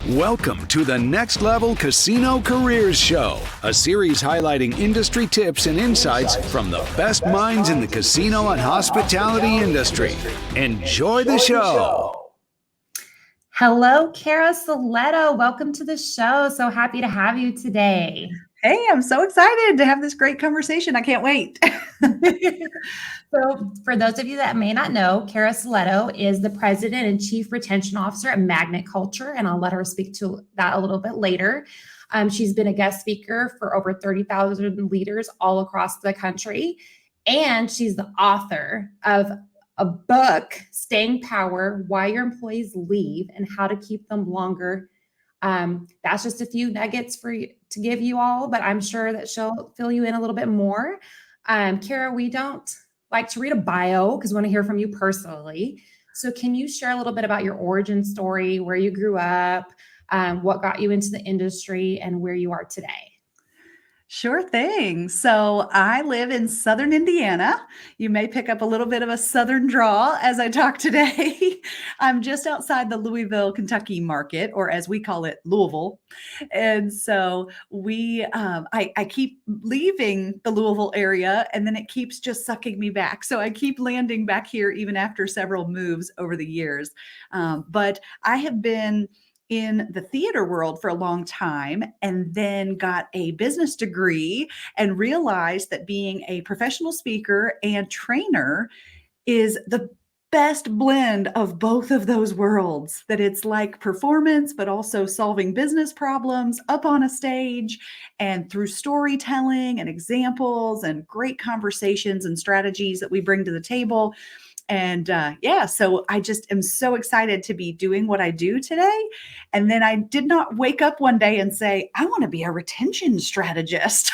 Welcome to the Next Level Casino Careers Show, a series highlighting industry tips and insights from the best minds in the casino and hospitality industry. Enjoy the show. Hello, Cara Silletto. Welcome to the show. So happy to have you today. Hey, I'm so excited to have this great conversation. I can't wait. So for those of you that may not know, Cara Silletto is the president and chief retention officer at Magnet Culture, and I'll let her speak to that a little bit later. She's been a guest speaker for over 30,000 leaders all across the country, and she's the author of a book, Staying Power, Why Your Employees Leave and How to Keep Them Longer. That's just a few nuggets for you to give you all, but I'm sure that she'll fill you in a little bit more. Cara, we don't like to read a bio because we want to hear from you personally. So can you share a little bit about your origin story, where you grew up, what got you into the industry, and where you are today? Sure thing. So I live in Southern Indiana. You may pick up a little bit of a Southern drawl as I talk today. I'm just outside the Louisville, Kentucky market, or as we call it, Louisville. And so I keep leaving the Louisville area, and then it keeps just sucking me back. So I keep landing back here even after several moves over the years. But I have been in the theater world for a long time, and then got a business degree and realized that being a professional speaker and trainer is the best blend of both of those worlds, that it's like performance, but also solving business problems up on a stage and through storytelling and examples and great conversations and strategies that we bring to the table. And so I just am so excited to be doing what I do today. And then I did not wake up one day and say, I want to be a retention strategist.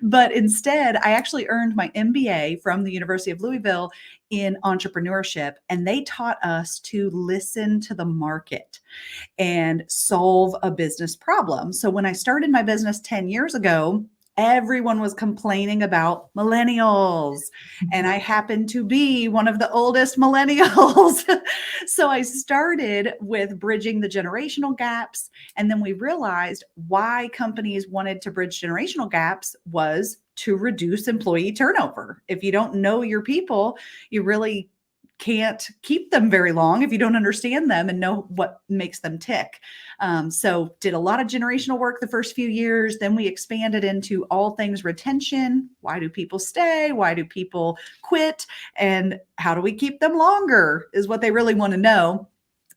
But instead, I actually earned my MBA from the University of Louisville in entrepreneurship. And they taught us to listen to the market and solve a business problem. So when I started my business 10 years ago, everyone was complaining about millennials, and I happen to be one of the oldest millennials. So I started with bridging the generational gaps. And then we realized why companies wanted to bridge generational gaps was to reduce employee turnover. If you don't know your people, you really can't keep them very long if you don't understand them and know what makes them tick. So did a lot of generational work the first few years. Then we expanded into all things retention. Why do people stay? Why do people quit? And how do we keep them longer is what they really want to know.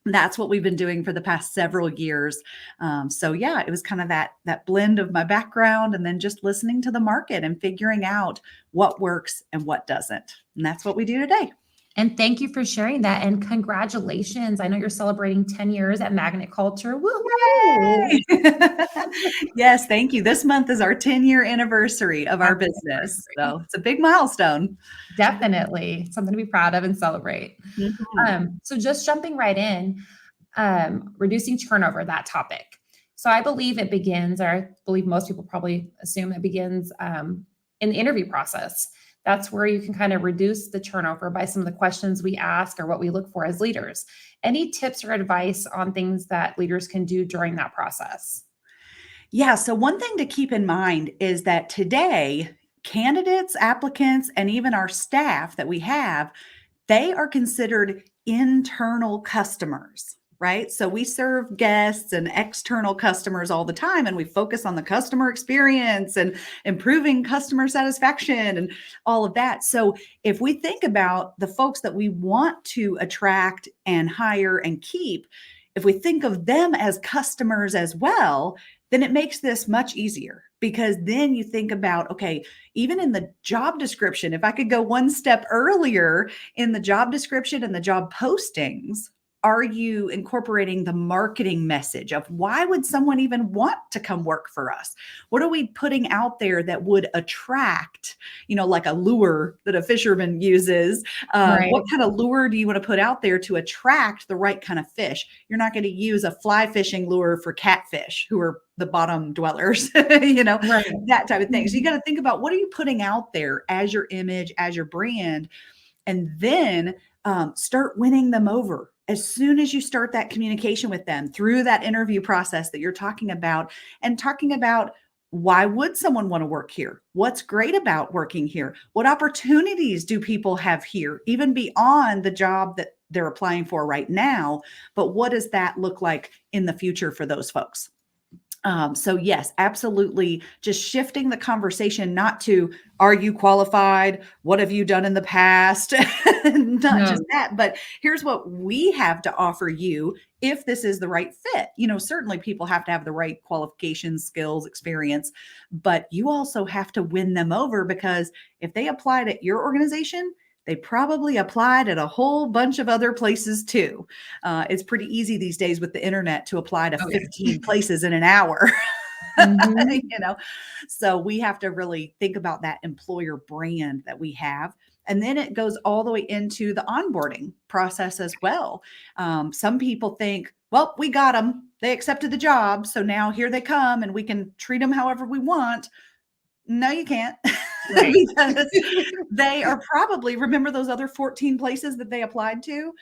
That's what we've been doing for the past several years. It was kind of that blend of my background and then just listening to the market and figuring out what works and what doesn't. And that's what we do today. And thank you for sharing that. And congratulations. I know you're celebrating 10 years at Magnet Culture. Woo-hoo! Yes, thank you. This month is our 10-year anniversary of our business. So it's a big milestone. Definitely something to be proud of and celebrate. Mm-hmm. So just jumping right in, reducing turnover, that topic. So I believe it begins, or I believe most people probably assume it begins in the interview process. That's where you can kind of reduce the turnover by some of the questions we ask or what we look for as leaders. Any tips or advice on things that leaders can do during that process? Yeah. So one thing to keep in mind is that today, candidates, applicants, and even our staff that we have, they are considered internal customers, right? So we serve guests and external customers all the time, and we focus on the customer experience and improving customer satisfaction and all of that. So if we think about the folks that we want to attract and hire and keep, if we think of them as customers as well, then it makes this much easier, because then you think about, okay, even in the job description, if I could go one step earlier in the job description and the job postings, are you incorporating the marketing message of why would someone even want to come work for us? What are we putting out there that would attract, like a lure that a fisherman uses? Right. What kind of lure do you want to put out there to attract the right kind of fish? You're not going to use a fly fishing lure for catfish, who are the bottom dwellers, right. That type of thing. So you got to think about, what are you putting out there as your image, as your brand, and then start winning them over. as soon as you start that communication with them through that interview process that you're talking about, and talking about why would someone want to work here? What's great about working here? What opportunities do people have here, even beyond the job that they're applying for right now? But what does that look like in the future for those folks? So yes, absolutely. Just shifting the conversation, not to, are you qualified? What have you done in the past? Not just that, but here's what we have to offer you if this is the right fit. Certainly people have to have the right qualifications, skills, experience, but you also have to win them over, because if they applied at your organization, they probably applied at a whole bunch of other places too. It's pretty easy these days with the internet to apply to 15 places in an hour. So we have to really think about that employer brand that we have. And then it goes all the way into the onboarding process as well. Some people think, well, we got them. They accepted the job. So now here they come and we can treat them however we want. No, you can't. Right. Because they are probably, remember those other 14 places that they applied to?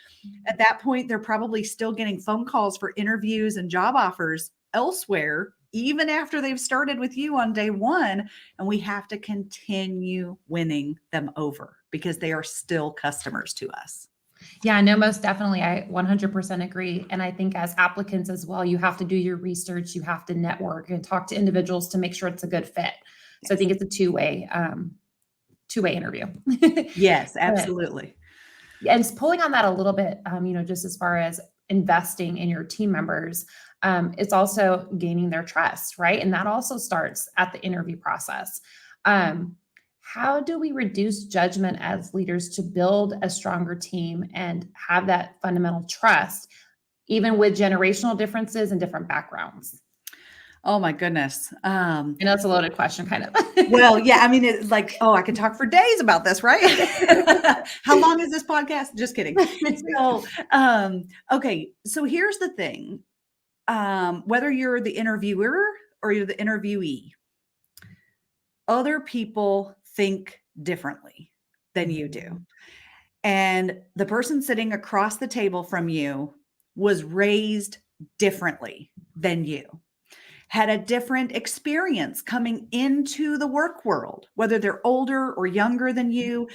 At that point, they're probably still getting phone calls for interviews and job offers elsewhere, even after they've started with you on day one. And we have to continue winning them over because they are still customers to us. Yeah, no, most definitely. I 100% agree. And I think as applicants as well, you have to do your research, you have to network and talk to individuals to make sure it's a good fit. So I think it's a two-way interview. Yes, absolutely. And just pulling on that a little bit, just as far as investing in your team members, it's also gaining their trust, right? And that also starts at the interview process. How do we reduce judgment as leaders to build a stronger team and have that fundamental trust, even with generational differences and different backgrounds? Oh my goodness. I know it's a loaded question, kind of. Well, yeah, I mean, it's like, I could talk for days about this, right? How long is this podcast? Just kidding. So, okay. So here's the thing. Whether you're the interviewer or you're the interviewee, other people think differently than you do. And the person sitting across the table from you was raised differently than you, had a different experience coming into the work world, whether they're older or younger than you.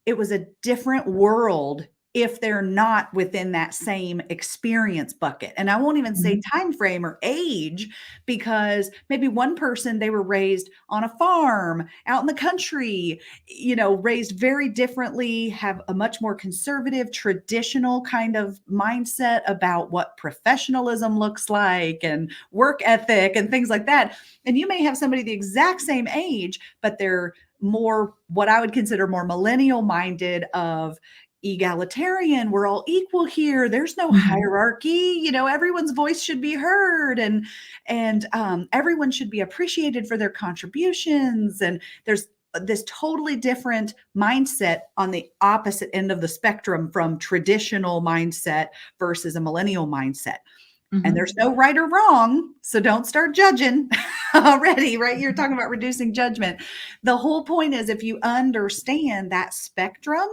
It was a different world if they're not within that same experience bucket. And I won't even say time frame or age, because maybe one person, they were raised on a farm out in the country, raised very differently, have a much more conservative, traditional kind of mindset about what professionalism looks like and work ethic and things like that. And you may have somebody the exact same age, but they're more what I would consider more millennial minded, of egalitarian. We're all equal here. There's no hierarchy. Everyone's voice should be heard, and everyone should be appreciated for their contributions. And there's this totally different mindset on the opposite end of the spectrum from traditional mindset versus a millennial mindset. And there's no right or wrong. So don't start judging already, right? You're talking about reducing judgment. The whole point is, if you understand that spectrum,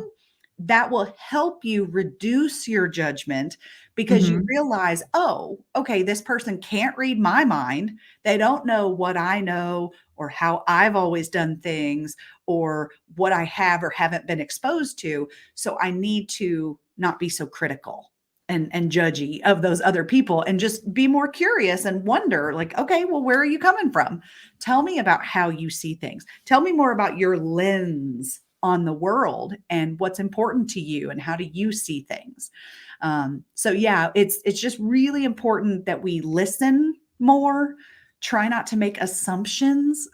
that will help you reduce your judgment, because you realize, okay, this person can't read my mind. They don't know what I know or how I've always done things or what I have or haven't been exposed to. So I need to not be so critical and judgy of those other people, and just be more curious and wonder, like, okay, well, where are you coming from? Tell me about how you see things. Tell me more about your lens on the world and what's important to you and how do you see things. So yeah, it's just really important that we listen more, try not to make assumptions.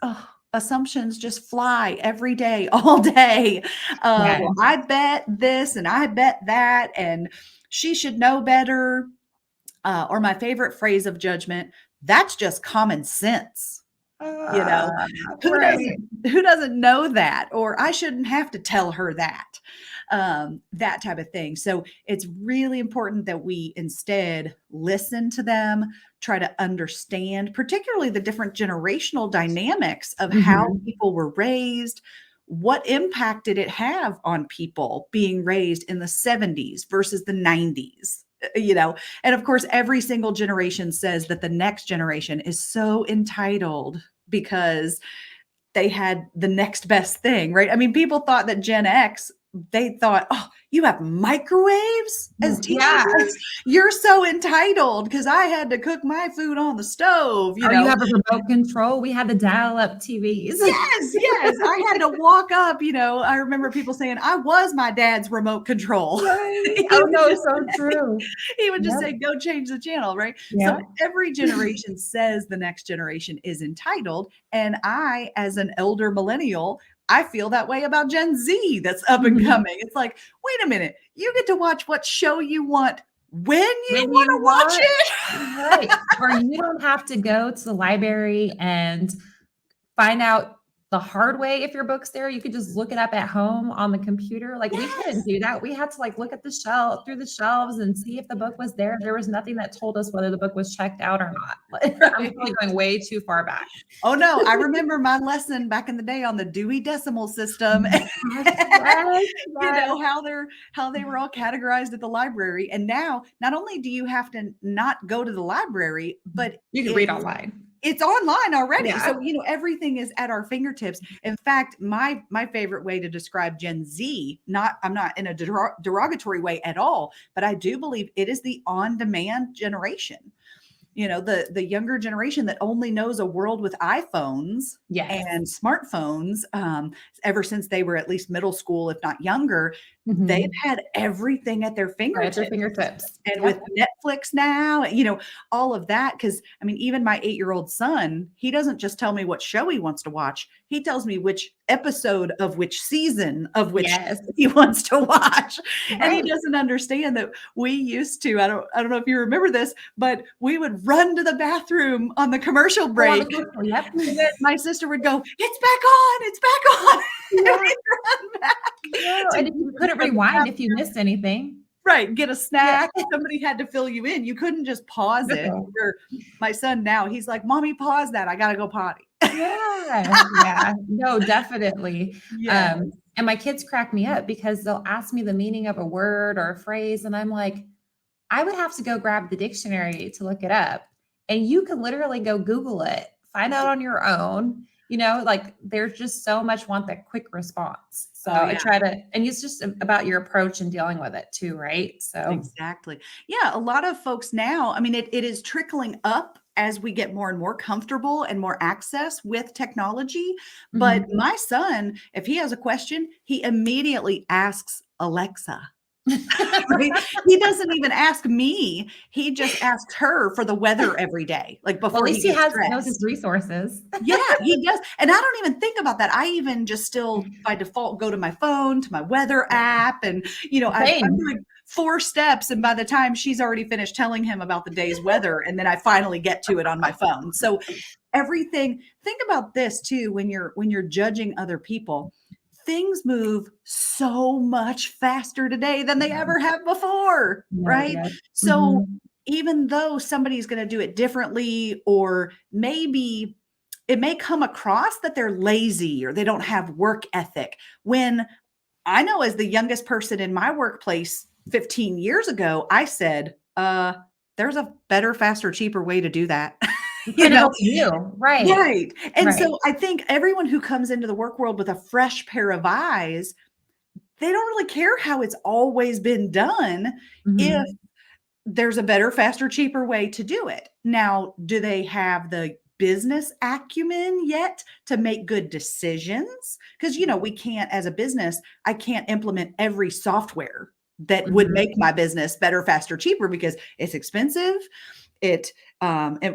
Assumptions just fly every day, all day. Well, I bet this and I bet that, and she should know better. Or my favorite phrase of judgment, that's just common sense. Who doesn't know that? Or I shouldn't have to tell her that, that type of thing. So it's really important that we instead listen to them, try to understand, particularly the different generational dynamics of how people were raised. What impact did it have on people being raised in the 70s versus the 90s? you know, and of course, every single generation says that the next generation is so entitled because they had the next best thing, right? I mean, people thought that Gen X, they thought, oh, you have microwaves as Yeah. teenagers? You're so entitled because I had to cook my food on the stove, you Oh, you know? have a remote control? We had the dial-up TVs. Yes, yes. I had to walk up, you know. I remember people saying, I was my dad's remote control. Right. He Oh, would no, just so true. he would just Yep. say, go change the channel, right? Yeah. So every generation says the next generation is entitled. And I, as an elder millennial, I feel that way about Gen Z that's up and Mhm. coming. It's like, wait a minute, you get to watch what show you want when you When want you to watch want, it. right. Or you don't have to go to the library and find out the hard way if your book's there. You could just look it up at home on the computer. Like, we couldn't Yes. do that. We had to, like, look at the shelf through the shelves and see if the book was there. There was nothing that told us whether the book was checked out or not. I'm Right. probably going way too far back. Oh no, I remember my lesson back in the day on the Dewey Decimal System. Gosh, yes, You yes. know how they were all categorized at the library. And now not only do you have to not go to the library, but You can read online. it's online already. Yeah. So, you know, everything is at our fingertips. In fact, my favorite way to describe Gen Z, I'm not in a derogatory way at all, but I do believe it is the on-demand generation. You know, the younger generation that only knows a world with iPhones Yes. and smartphones, ever since they were at least middle school, if not younger, they've Mhm. had everything at their Right at your fingertips. fingertips. And with Yep. Netflix now, you know, all of that. Because I mean, even my 8-year-old son, he doesn't just tell me what show he wants to watch. He tells me which episode of which season of which Yes. he wants to watch. And he Right. doesn't understand that we used to, I don't know if you remember this, but we would run to the bathroom on the commercial Oh, on the break. commercial, yep. And then my sister would go, it's back on, it's back on. And Yeah. we'd run back No, to and if you couldn't from the rewind if you bathroom. missed anything. Right, get a Yeah. snack. Somebody had to fill you in. You couldn't just pause it. No. Or my son now, he's like, "Mommy, pause that. I gotta go potty." Yeah. Yeah. No, definitely. Yeah. And my kids crack me up because they'll ask me the meaning of a word or a phrase, and I'm like, I would have to go grab the dictionary to look it up. And you can literally go Google it, find out on your own. You know, like, there's just so much want that quick response. So Oh, I yeah. try to, and it's just about your approach and dealing with it too, right? So Exactly. Yeah, a lot of folks now, I mean, it is trickling up as we get more and more comfortable and more access with technology. But mhm. my son, if he has a question, he immediately asks Alexa. Right? He doesn't even ask me. He just asks her for the weather every day, like Well, at before he least he gets knows his dressed. resources. Yeah, he does. And I don't even think about that. I even just still by default go to my phone, to my weather app. And, you know, I'm Same. doing 4 steps. And by the time she's already finished telling him about the day's weather, and then I finally get to it on my phone. So everything, think about this too, when you're judging other people. Things move so much faster today than they Yeah. ever have before, No, right? yeah. So Mhm. even though somebody's going to do it differently, or maybe it may come across that they're lazy or they don't have work ethic, when I know as the youngest person in my workplace 15 years ago, I said, there's a better, faster, cheaper way to do that. It's You gonna know, help you. Right. right. And Right. so I think everyone who comes into the work world with a fresh pair of eyes, they don't really care how it's always been done if Mhm. there's a better, faster, cheaper way to do it. Now, do they have the business acumen yet to make good decisions? Because, you know, we can't, as a business, I can't implement every software that would Mhm. make my business better, faster, cheaper because it's expensive. It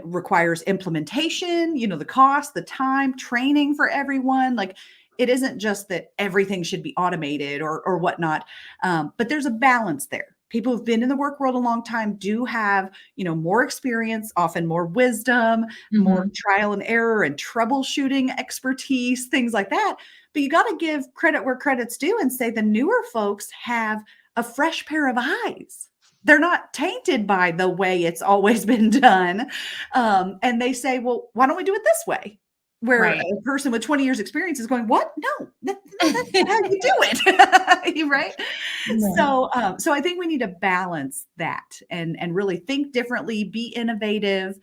requires implementation, you know, the cost, the time, training for everyone. Like, it isn't just that everything should be automated or whatnot, but there's a balance there. People who've been in the work world a long time do have, you know, more experience, often more wisdom, more Mhm. trial and error and troubleshooting expertise, things like that. But you got to give credit where credit's due and say the newer folks have a fresh pair of eyes. They're not tainted by the way it's always been done. And they say, well, why don't we do it this way? where Right. a person with 20 years experience is going, what? No, no, that's not how you do it. Right. Right. So I think we need to balance that and really think differently, be innovative,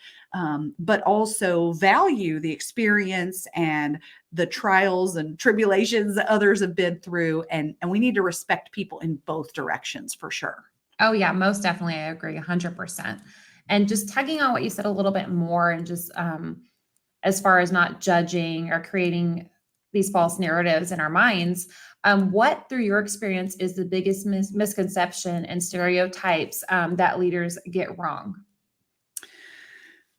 but also value the experience and the trials and tribulations that others have been through. And we need to respect people in both directions for sure. Oh yeah, most definitely. I agree 100%. And just tugging on what you said a little bit more and just as far as not judging or creating these false narratives in our minds, what through your experience is the biggest misconception and stereotypes that leaders get wrong?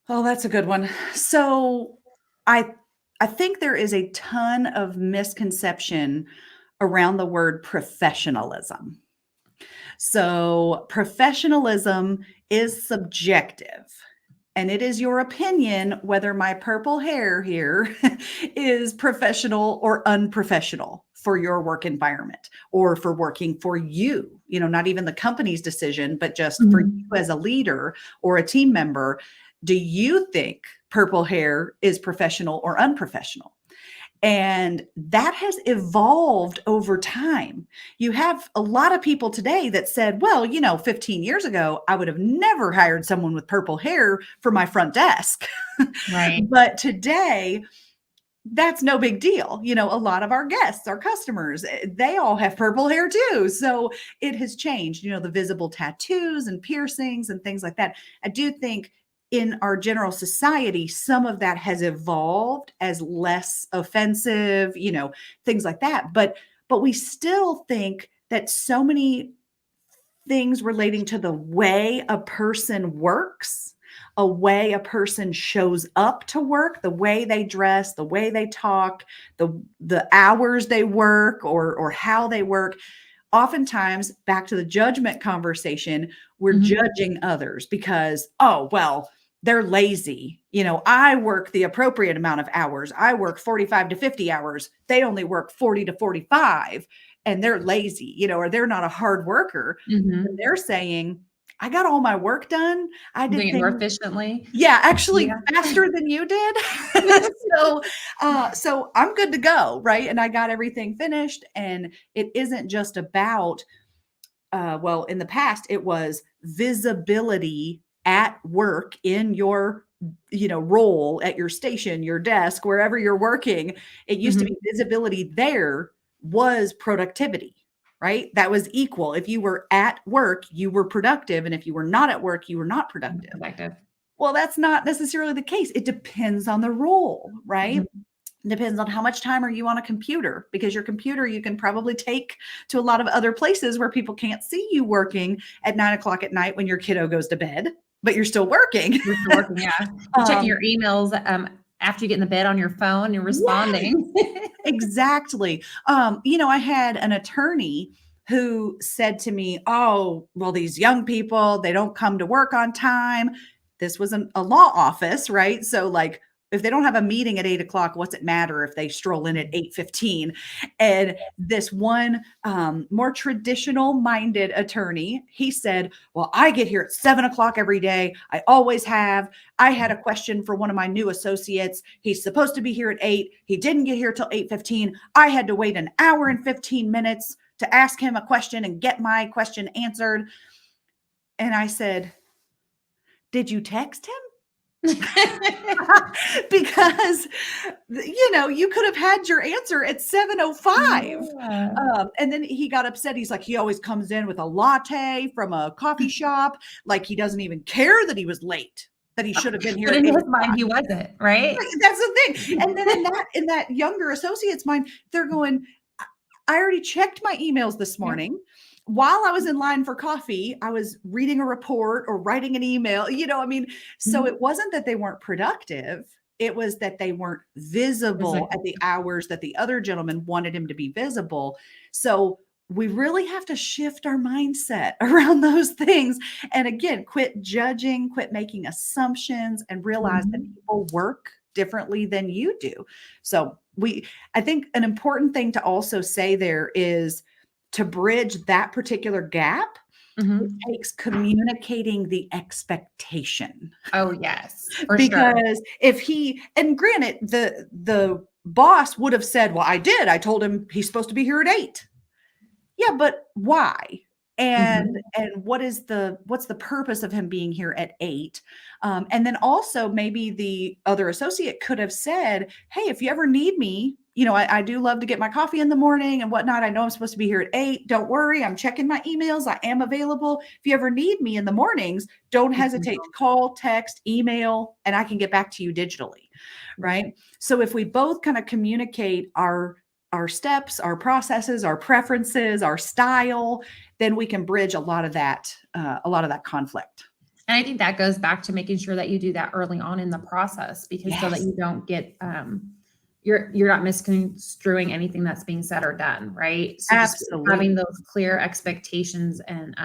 Oh, that's a good one. So I I think there is a ton of misconception around the word professionalism. So professionalism is subjective. And it is your opinion whether my purple hair here is professional or unprofessional for your work environment or for working for you. Not even the company's decision, but just for you Mhm. as a leader or a team member. Do you think purple hair is professional or unprofessional? And that has evolved over time. You have a lot of people today that said, well, 15 years ago, I would have never hired someone with purple hair for my front desk. Right. But today, that's no big deal. A lot of our guests, our customers, they all have purple hair too. So it has changed, the visible tattoos and piercings and things like that. I do think in our general society, some of that has evolved as less offensive, things like that. But we still think that so many things relating to the way a person works, a way a person shows up to work, the way they dress, the way they talk, the hours they work or how they work. Oftentimes, back to the judgment conversation, we're Mhm. judging others because, oh, well, they're lazy. I work the appropriate amount of hours. I work 45 to 50 hours. They only work 40 to 45 and they're lazy, or they're not a hard worker. And Mhm. they're saying, I got all my work done. I did Doing it more things, efficiently. yeah, actually Yeah. faster than you did. so, so I'm good to go, right? And I got everything finished. And it isn't just about, well, in the past, it was visibility at work in your role at your station, your desk, wherever you're working. It used to be Mhm. visibility there was productivity, right? That was equal. If you were at work, you were productive. And if you were not at work, you were not productive. Productive. Well, that's not necessarily the case. It depends on the role, right? Mhm. Depends on how much time are you on a computer, because your computer you can probably take to a lot of other places where people can't see you working at 9 o'clock at night when your kiddo goes to bed, but you're still working. You're still working, yeah. You're checking um, your emails, after you get in the bed on your phone, you're yeah, responding. exactly. I had an attorney who said to me, oh, well, these young people, they don't come to work on time. This was a law office, right? So like if they don't have a meeting at 8 o'clock, what's it matter if they stroll in at 8:15? And this one more traditional minded attorney, he said, well, I get here at 7 o'clock every day. I always have. I had a question for one of my new associates. He's supposed to be here at 8. He didn't get here till 8:15. I had to wait an hour and 15 minutes to ask him a question and get my question answered. And I said, did you text him? Because you could have had your answer at 7:05. Yeah. And then he got upset. He's like, he always comes in with a latte from a coffee shop, like he doesn't even care that he was late, that he should have been here But at in eight his o'clock. mind, he wasn't, right? Right, that's the thing. And then in that younger associate's mind, they're going, I already checked my emails this Yep. morning. While I was in line for coffee, I was reading a report or writing an email. So Mhm. it wasn't that they weren't productive. It was that they weren't visible Exactly. at the hours that the other gentleman wanted him to be visible. So we really have to shift our mindset around those things. And again, quit judging, quit making assumptions, and realize that Mhm. people work differently than you do. So I think an important thing to also say there is to bridge that particular gap. It Mhm. takes communicating the expectation. Oh, yes, for sure. Because if he, and granted, the boss would have said, well, I told him he's supposed to be here at 8. Yeah, but why? Mhm. And what's the purpose of him being here at 8? And then also maybe the other associate could have said, hey, if you ever need me, I do love to get my coffee in the morning and whatnot. I know I'm supposed to be here at 8. Don't worry, I'm checking my emails. I am available. If you ever need me in the mornings, don't You can hesitate to go. call, text, email, and I can get back to you digitally. Right. Right. So if we both kind of communicate our steps, our processes, our preferences, our style, then we can bridge a lot of that conflict. And I think that goes back to making sure that you do that early on in the process, because so that Yes, you don't get you're not misconstruing anything that's being said or done, right? So just having absolutely. those clear expectations and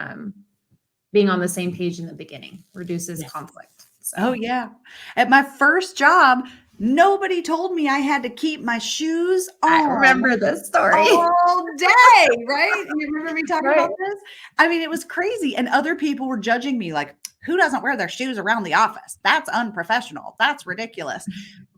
being on the same page in the beginning reduces Yes. conflict. Oh, So yeah. At my first job, nobody told me I had to keep my shoes I on remember this story. all day, right? You remember me talking Right. about this? I mean, it was crazy. And other people were judging me like, who doesn't wear their shoes around the office? That's unprofessional. That's ridiculous.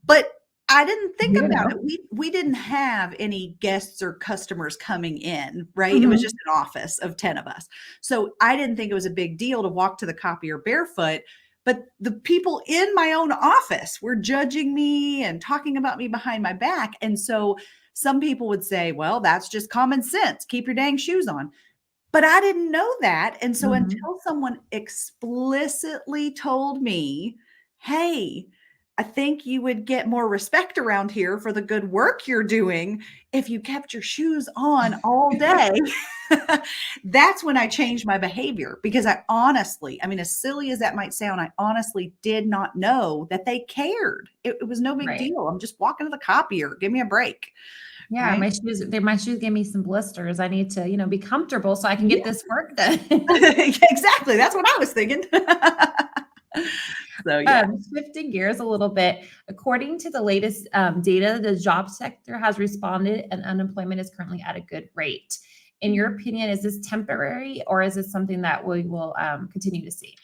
But I didn't think You about know. it. We didn't have any guests or customers coming in, right? It was Mhm. just an office of 10 of us. So I didn't think it was a big deal to walk to the copier barefoot. But the people in my own office were judging me and talking about me behind my back. And so some people would say, well, that's just common sense. Keep your dang shoes on. But I didn't know that. And so Mhm. until someone explicitly told me, hey, I think you would get more respect around here for the good work you're doing if you kept your shoes on all day. That's when I changed my behavior because I mean, as silly as that might sound, I honestly did not know that they cared. It was no big Right. deal. I'm just walking to the copier. Give me a break. Yeah, Right. my shoes gave me some blisters. I need to, be comfortable so I can Yeah, get this work done. exactly. That's what I was thinking. So, yeah. Shifting gears a little bit, according to the latest data, the job sector has responded and unemployment is currently at a good rate. In your opinion, is this temporary or is this something that we will continue to see?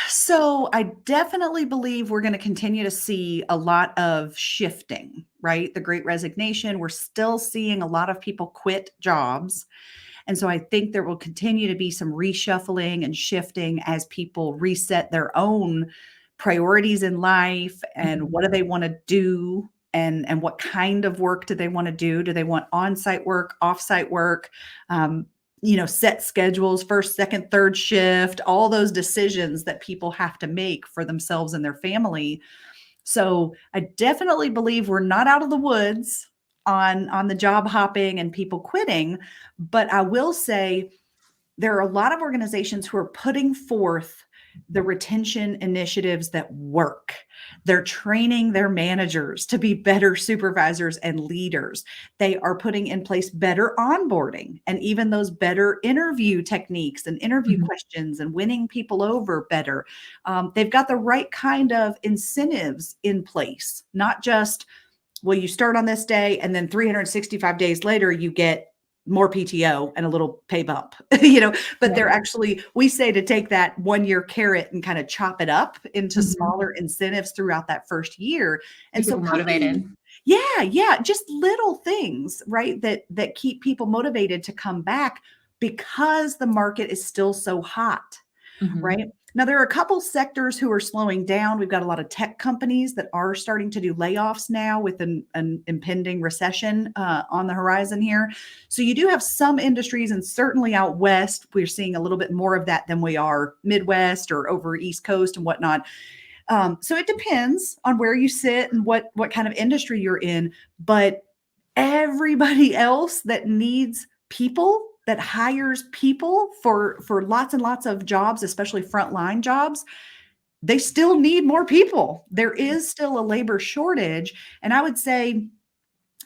So I definitely believe we're going to continue to see a lot of shifting, right? The great resignation, we're still seeing a lot of people quit jobs. And so I think there will continue to be some reshuffling and shifting as people reset their own priorities in life and Mhm. what do they want to do and what kind of work do they want to do? Do they want on-site work, off-site work? Um, set schedules, first, second, third shift, all those decisions that people have to make for themselves and their family. So I definitely believe we're not out of the woods on the job hopping and people quitting, but I will say there are a lot of organizations who are putting forth the retention initiatives that work. They're training their managers to be better supervisors and leaders. They are putting in place better onboarding and even those better interview techniques and interview Mhm. questions and winning people over better. They've got the right kind of incentives in place, not just well, you start on this day and then 365 days later, you get more PTO and a little pay bump, but they're Right. actually, we say to take that 1 year carrot and kind of chop it up into Mhm. smaller incentives throughout that first year. And Keep so people companies, motivated. yeah, yeah, just little things, right? That keep people motivated to come back because the market is still so hot. Mhm. Right? Now, there are a couple sectors who are slowing down. We've got a lot of tech companies that are starting to do layoffs now with an impending recession on the horizon here. So you do have some industries, and certainly out west, we're seeing a little bit more of that than we are Midwest or over East Coast and whatnot. So it depends on where you sit and what kind of industry you're in. But everybody else that needs people that hires people for lots and lots of jobs, especially frontline jobs, they still need more people. There is still a labor shortage. And I would say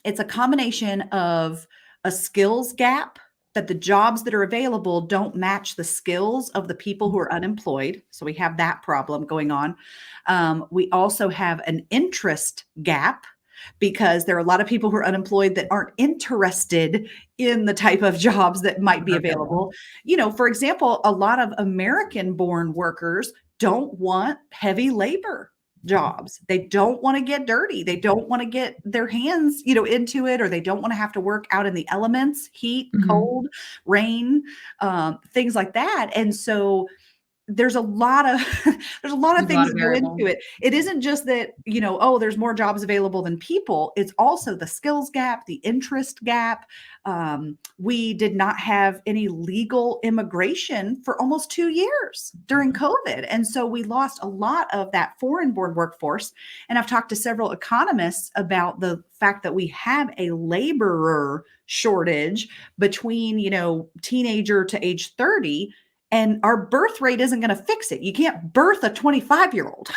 it's a combination of a skills gap that the jobs that are available don't match the skills of the people who are unemployed. So we have that problem going on. We also have an interest gap because there are a lot of people who are unemployed that aren't interested in the type of jobs that might be available. For example, a lot of American born workers don't want heavy labor jobs. They don't want to get dirty. They don't want to get their hands, into it, or they don't want to have to work out in the elements, heat, cold, rain, things like that. And so there's a lot of there's a lot of things that go into it. It isn't just that, oh, there's more jobs available than people. It's also the skills gap, the interest gap. We did not have any legal immigration for almost 2 years during COVID. And so we lost a lot of that foreign born workforce. And I've talked to several economists about the fact that we have a laborer shortage between, teenager to age 30. And our birth rate isn't going to fix it. You can't birth a 25-year-old.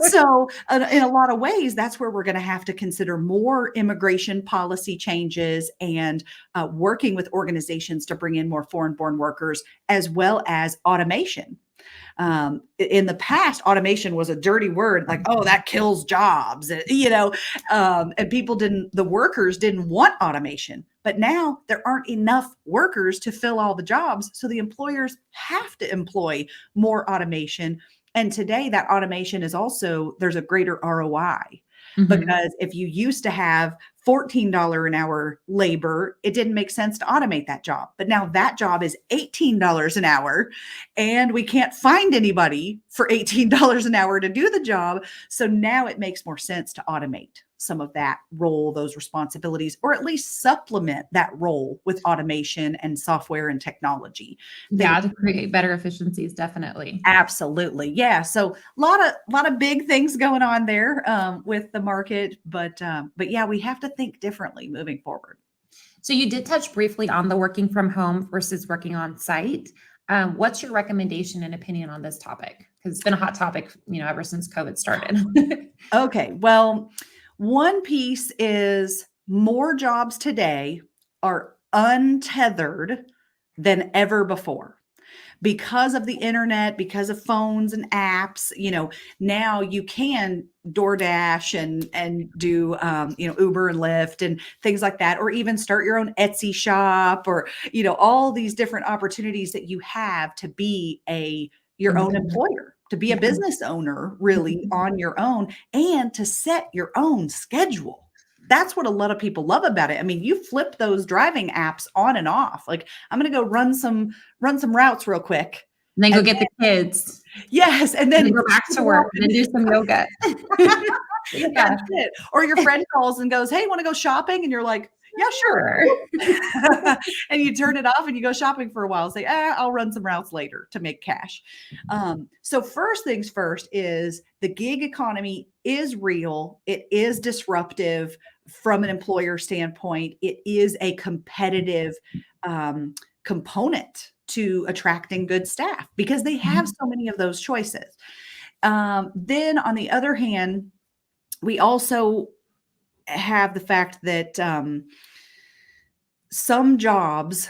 So in a lot of ways, that's where we're going to have to consider more immigration policy changes and working with organizations to bring in more foreign-born workers, as well as automation. In the past, automation was a dirty word, like, oh, that kills jobs, and the workers didn't want automation. But now there aren't enough workers to fill all the jobs. So the employers have to employ more automation. And today that automation is also, there's a greater ROI. Because if you used to have $14 an hour labor, it didn't make sense to automate that job. But now that job is $18 an hour, and we can't find anybody for $18 an hour to do the job. So now it makes more sense to automate some of that role, those responsibilities, or at least supplement that role with automation and software and technology. To create better efficiencies, definitely. Absolutely. Yeah. So a lot of big things going on there with the market, but yeah, we have to think differently moving forward. So you did touch briefly on the working from home versus working on site. What's your recommendation and opinion on this topic? Because it's been a hot topic, ever since COVID started. Okay. Well, one piece is more jobs today are untethered than ever before. Because of the internet, because of phones and apps, now you can DoorDash and do, Uber and Lyft and things like that, or even start your own Etsy shop, or, all these different opportunities that you have to be your own employer, to be a business owner, really on your own, and to set your own schedule. That's what a lot of people love about it. I mean, you flip those driving apps on and off. Like, I'm going to go run some routes real quick. And then go get the kids. Yes. And then go back to work and then do some yoga. That's it. Or your friend calls and goes, hey, want to go shopping? And you're like, yeah, sure. And you turn it off and you go shopping for a while. Say, I'll run some routes later to make cash. So first things first is the gig economy is real. It is disruptive from an employer standpoint. It is a competitive component to attracting good staff because they have so many of those choices. Then on the other hand, we also have the fact that some jobs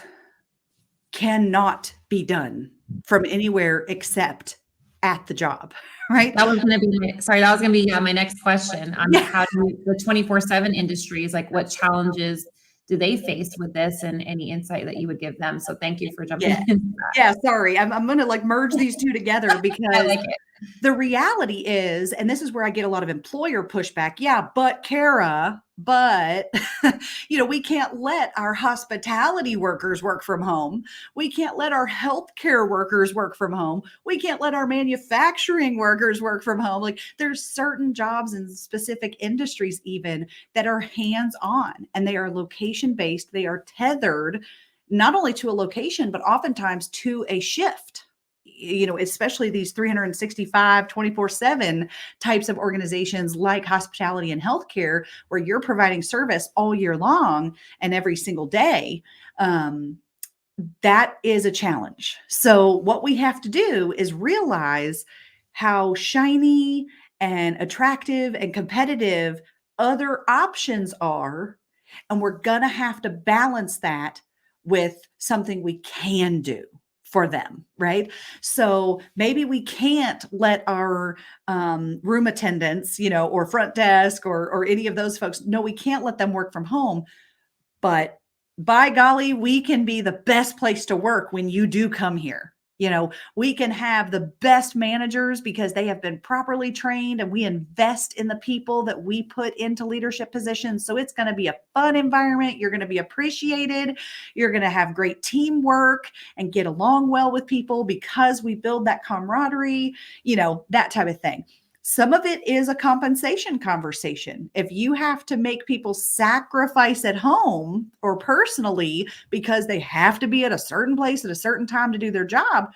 cannot be done from anywhere except at the job, right? That was going to be my next question on how do the 24/7 industries, like what challenges do they face with this, and any insight that you would give them? So thank you for jumping in. Yeah, sorry. I'm going to merge these two together because I like it. The reality is, and this is where I get a lot of employer pushback. Yeah, but Cara, we can't let our hospitality workers work from home. We can't let our healthcare workers work from home. We can't let our manufacturing workers work from home. Like, there's certain jobs in specific industries even that are hands-on, and they are location-based. They are tethered not only to a location, but oftentimes to a shift. Especially these 365, 24/7 types of organizations like hospitality and healthcare, where you're providing service all year long and every single day. That is a challenge. So what we have to do is realize how shiny and attractive and competitive other options are. And we're going to have to balance that with something we can do for them, right? So maybe we can't let our room attendants, or front desk or any of those folks, no, we can't let them work from home. But by golly, we can be the best place to work when you do come here. We can have the best managers because they have been properly trained, and we invest in the people that we put into leadership positions. So it's going to be a fun environment. You're going to be appreciated. You're going to have great teamwork and get along well with people because we build that camaraderie, that type of thing. Some of it is a compensation conversation. If you have to make people sacrifice at home or personally because they have to be at a certain place at a certain time to do their job,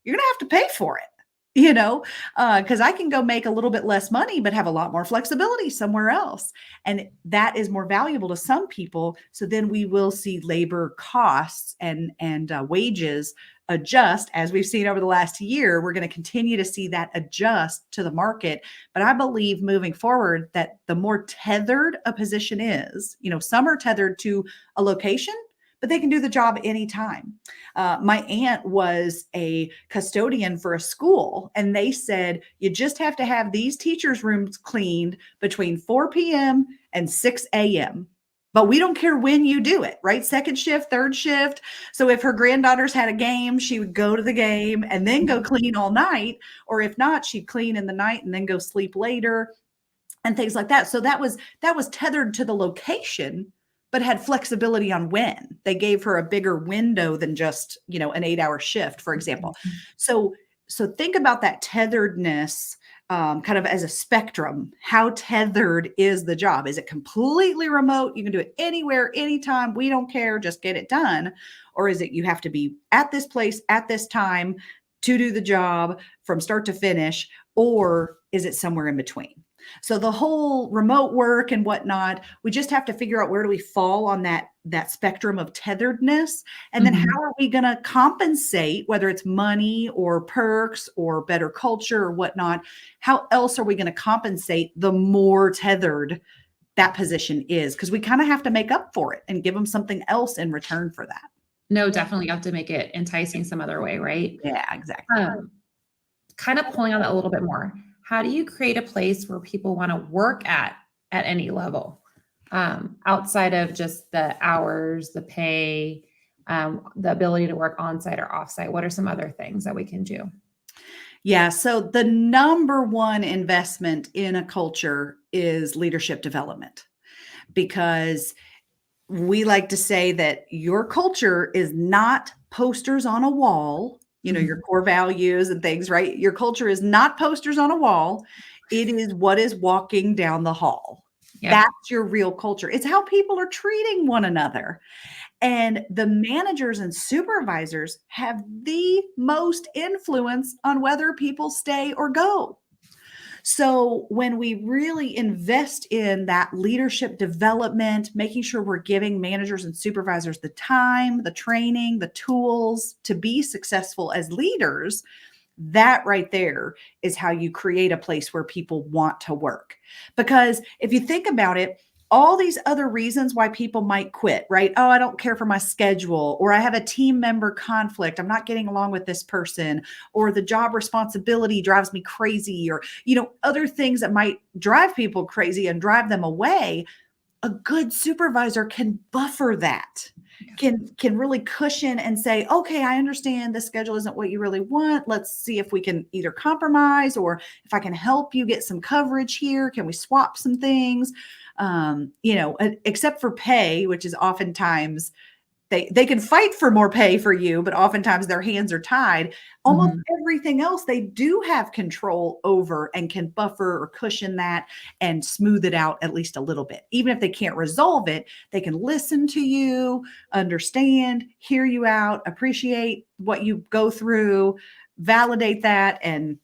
you're going to have to pay for it, because I can go make a little bit less money, but have a lot more flexibility somewhere else. And that is more valuable to some people. So then we will see labor costs and wages adjust. As we've seen over the last year, we're going to continue to see that adjust to the market. But I believe moving forward that the more tethered a position is, some are tethered to a location, but they can do the job anytime. My aunt was a custodian for a school, and they said, you just have to have these teachers' rooms cleaned between 4 p.m. and 6 a.m. But we don't care when you do it, right? Second shift, third shift. So if her granddaughters had a game, she would go to the game and then go clean all night. Or if not, she'd clean in the night and then go sleep later and things like that. So that was tethered to the location, but had flexibility on when. They gave her a bigger window than just, an 8-hour shift, for example. So think about that tetheredness kind of as a spectrum. How tethered is the job? Is it completely remote? You can do it anywhere, anytime. We don't care. Just get it done. Or is it you have to be at this place at this time to do the job from start to finish? Or is it somewhere in between? So the whole remote work and whatnot, we just have to figure out where do we fall on that spectrum of tetheredness. And then how are we going to compensate, whether it's money or perks or better culture or whatnot? How else are we going to compensate the more tethered that position is? Because we kind of have to make up for it and give them something else in return for that. No, definitely you have to make it enticing some other way, right? Yeah, exactly. Kind of pulling on that a little bit more. How do you create a place where people want to work at any level, outside of just the hours, the pay, the ability to work on-site or off-site? What are some other things that we can do? Yeah. So the number one investment in a culture is leadership development, because we like to say that your culture is not posters on a wall, your core values and things, right? Your culture is not posters on a wall. It is what is walking down the hall. Yep. That's your real culture. It's how people are treating one another. And the managers and supervisors have the most influence on whether people stay or go. So when we really invest in that leadership development, making sure we're giving managers and supervisors the time, the training, the tools to be successful as leaders, that right there is how you create a place where people want to work. Because if you think about it, all these other reasons why people might quit, right? Oh, I don't care for my schedule, or I have a team member conflict. I'm not getting along with this person, or the job responsibility drives me crazy, or, other things that might drive people crazy and drive them away. A good supervisor can buffer that, can really cushion and say, okay, I understand the schedule isn't what you really want. Let's see if we can either compromise, or if I can help you get some coverage here. Can we swap some things? Except for pay, which is oftentimes they can fight for more pay for you, but oftentimes their hands are tied. Almost everything else they do have control over and can buffer or cushion that and smooth it out at least a little bit. Even if they can't resolve it, they can listen to you, understand, hear you out, appreciate what you go through, validate that, and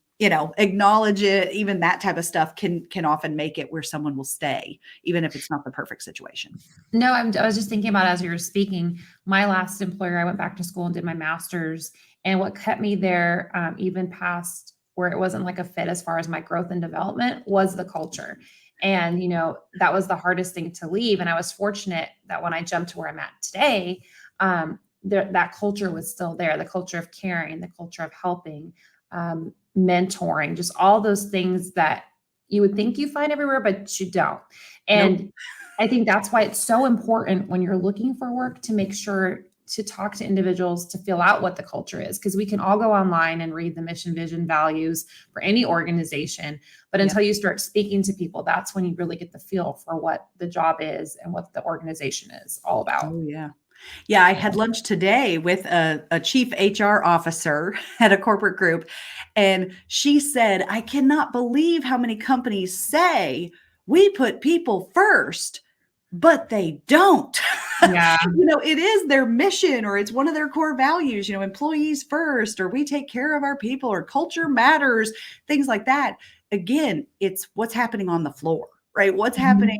acknowledge it. Even that type of stuff can often make it where someone will stay, even if it's not the perfect situation. No, I was just thinking about, as you were speaking, my last employer, I went back to school and did my master's. And what kept me there, even past where it wasn't like a fit as far as my growth and development, was the culture. And, that was the hardest thing to leave. And I was fortunate that when I jumped to where I'm at today, that culture was still there, the culture of caring, the culture of helping, mentoring, just all those things that you would think you find everywhere, but you don't. And Nope. I think that's why it's so important when you're looking for work to make sure to talk to individuals to feel out what the culture is, because we can all go online and read the mission, vision, values for any organization. But until you start speaking to people, that's when you really get the feel for what the job is and what the organization is all about. Oh, yeah. Yeah, I had lunch today with a chief HR officer at a corporate group, and she said, I cannot believe how many companies say we put people first, but they don't. Yeah. It is their mission, or it's one of their core values, employees first, or we take care of our people, or culture matters, things like that. Again, it's what's happening on the floor, right? What's happening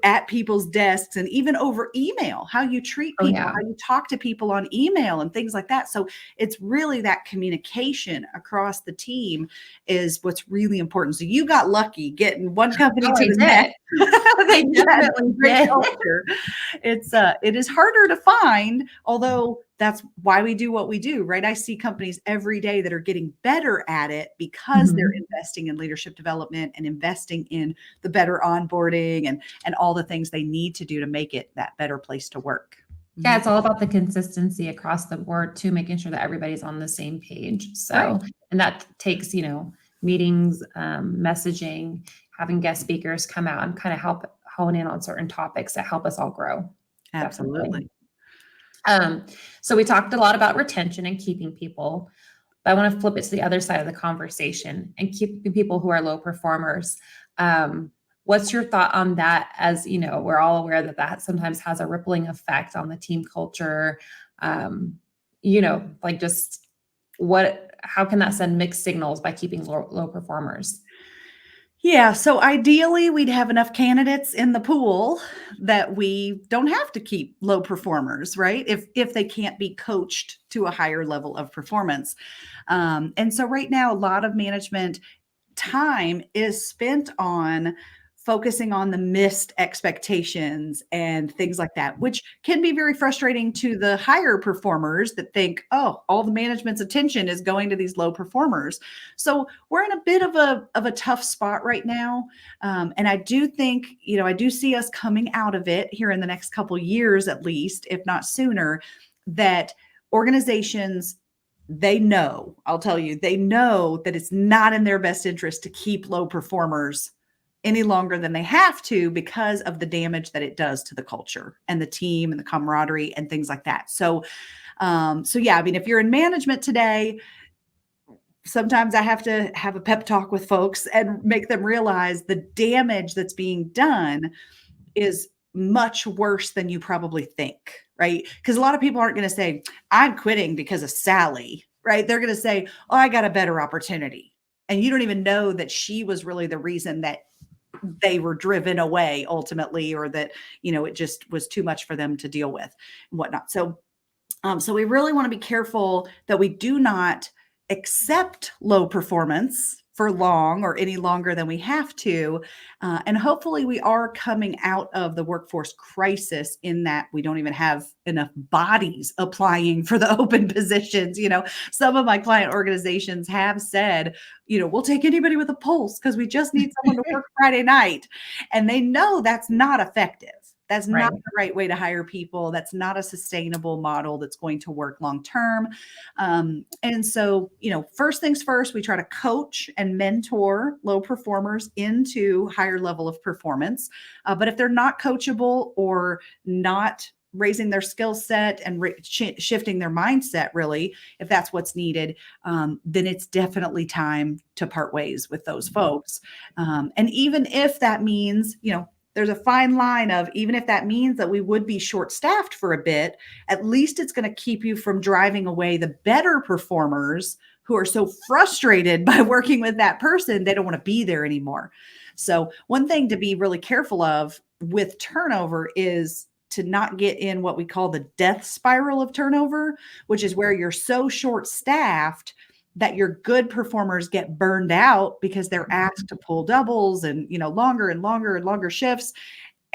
at people's desks, and even over email, how you treat Oh, people, yeah. how you talk to people on email and things like that. So it's really that communication across the team is what's really important. So you got lucky getting one company Oh, to I the did. next. I definitely Great did. culture. It is harder to find, although that's why we do what we do, right? I see companies every day that are getting better at it because they're investing in leadership development and investing in the better onboarding and all the things they need to do to make it that better place to work. Yeah, it's all about the consistency across the board too, making sure that everybody's on the same page. So, Right. and that takes, meetings, messaging, having guest speakers come out and kind of help hone in on certain topics that help us all grow. Absolutely. So we talked a lot about retention and keeping people, but I want to flip it to the other side of the conversation and keeping people who are low performers. What's your thought on that? As we're all aware that sometimes has a rippling effect on the team culture. Just how can that send mixed signals by keeping low performers? Yeah. So ideally, we'd have enough candidates in the pool that we don't have to keep low performers, right? If they can't be coached to a higher level of performance. And so right now, a lot of management time is spent on focusing on the missed expectations and things like that, which can be very frustrating to the higher performers that think, oh, all the management's attention is going to these low performers. So we're in a bit of a tough spot right now. And I do think, I do see us coming out of it here in the next couple years, at least, if not sooner, that organizations, I'll tell you, they know that it's not in their best interest to keep low performers any longer than they have to because of the damage that it does to the culture and the team and the camaraderie and things like that. So yeah, I mean, if you're in management today, sometimes I have to have a pep talk with folks and make them realize the damage that's being done is much worse than you probably think, right? Because a lot of people aren't going to say, I'm quitting because of Sally, right? They're going to say, oh, I got a better opportunity. And you don't even know that she was really the reason that they were driven away ultimately, or that, it just was too much for them to deal with and whatnot. So we really want to be careful that we do not accept low performance for long or any longer than we have to. And hopefully we are coming out of the workforce crisis in that we don't even have enough bodies applying for the open positions. Some of my client organizations have said, we'll take anybody with a pulse because we just need someone to work Friday night. And they know that's not effective. That's not the right way to hire people. That's not a sustainable model that's going to work long term. And so, first things first, we try to coach and mentor low performers into higher level of performance. But if they're not coachable or not raising their skill set and shifting their mindset, really, if that's what's needed, then it's definitely time to part ways with those folks. And even if that means, there's a fine line of, even if that means that we would be short-staffed for a bit, at least it's going to keep you from driving away the better performers who are so frustrated by working with that person, they don't want to be there anymore. So one thing to be really careful of with turnover is to not get in what we call the death spiral of turnover, which is where you're so short-staffed that your good performers get burned out because they're asked to pull doubles and, longer and longer and longer shifts.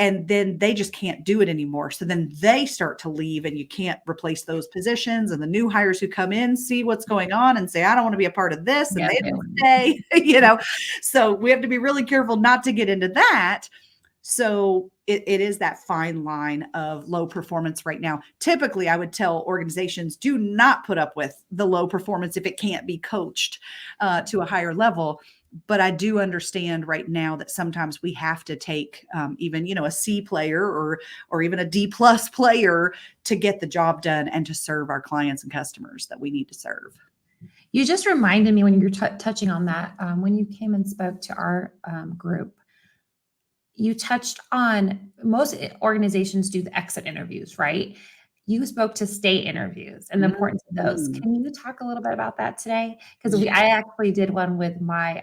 and then they just can't do it anymore. So then they start to leave and you can't replace those positions. And the new hires who come in see what's going on and say, I don't want to be a part of this. And Yeah, they they don't wouldn't. stay, So we have to be really careful not to get into that. So it is that fine line of low performance right now. Typically, I would tell organizations, do not put up with the low performance if it can't be coached to a higher level. But I do understand right now that sometimes we have to take even, a C player or even a D plus player to get the job done and to serve our clients and customers that we need to serve. You just reminded me when you're touching on that, when you came and spoke to our group, you touched on most organizations do the exit interviews, right? You spoke to stay interviews and the importance of those. Mhm. Can you talk a little bit about that today? Because I actually did one with my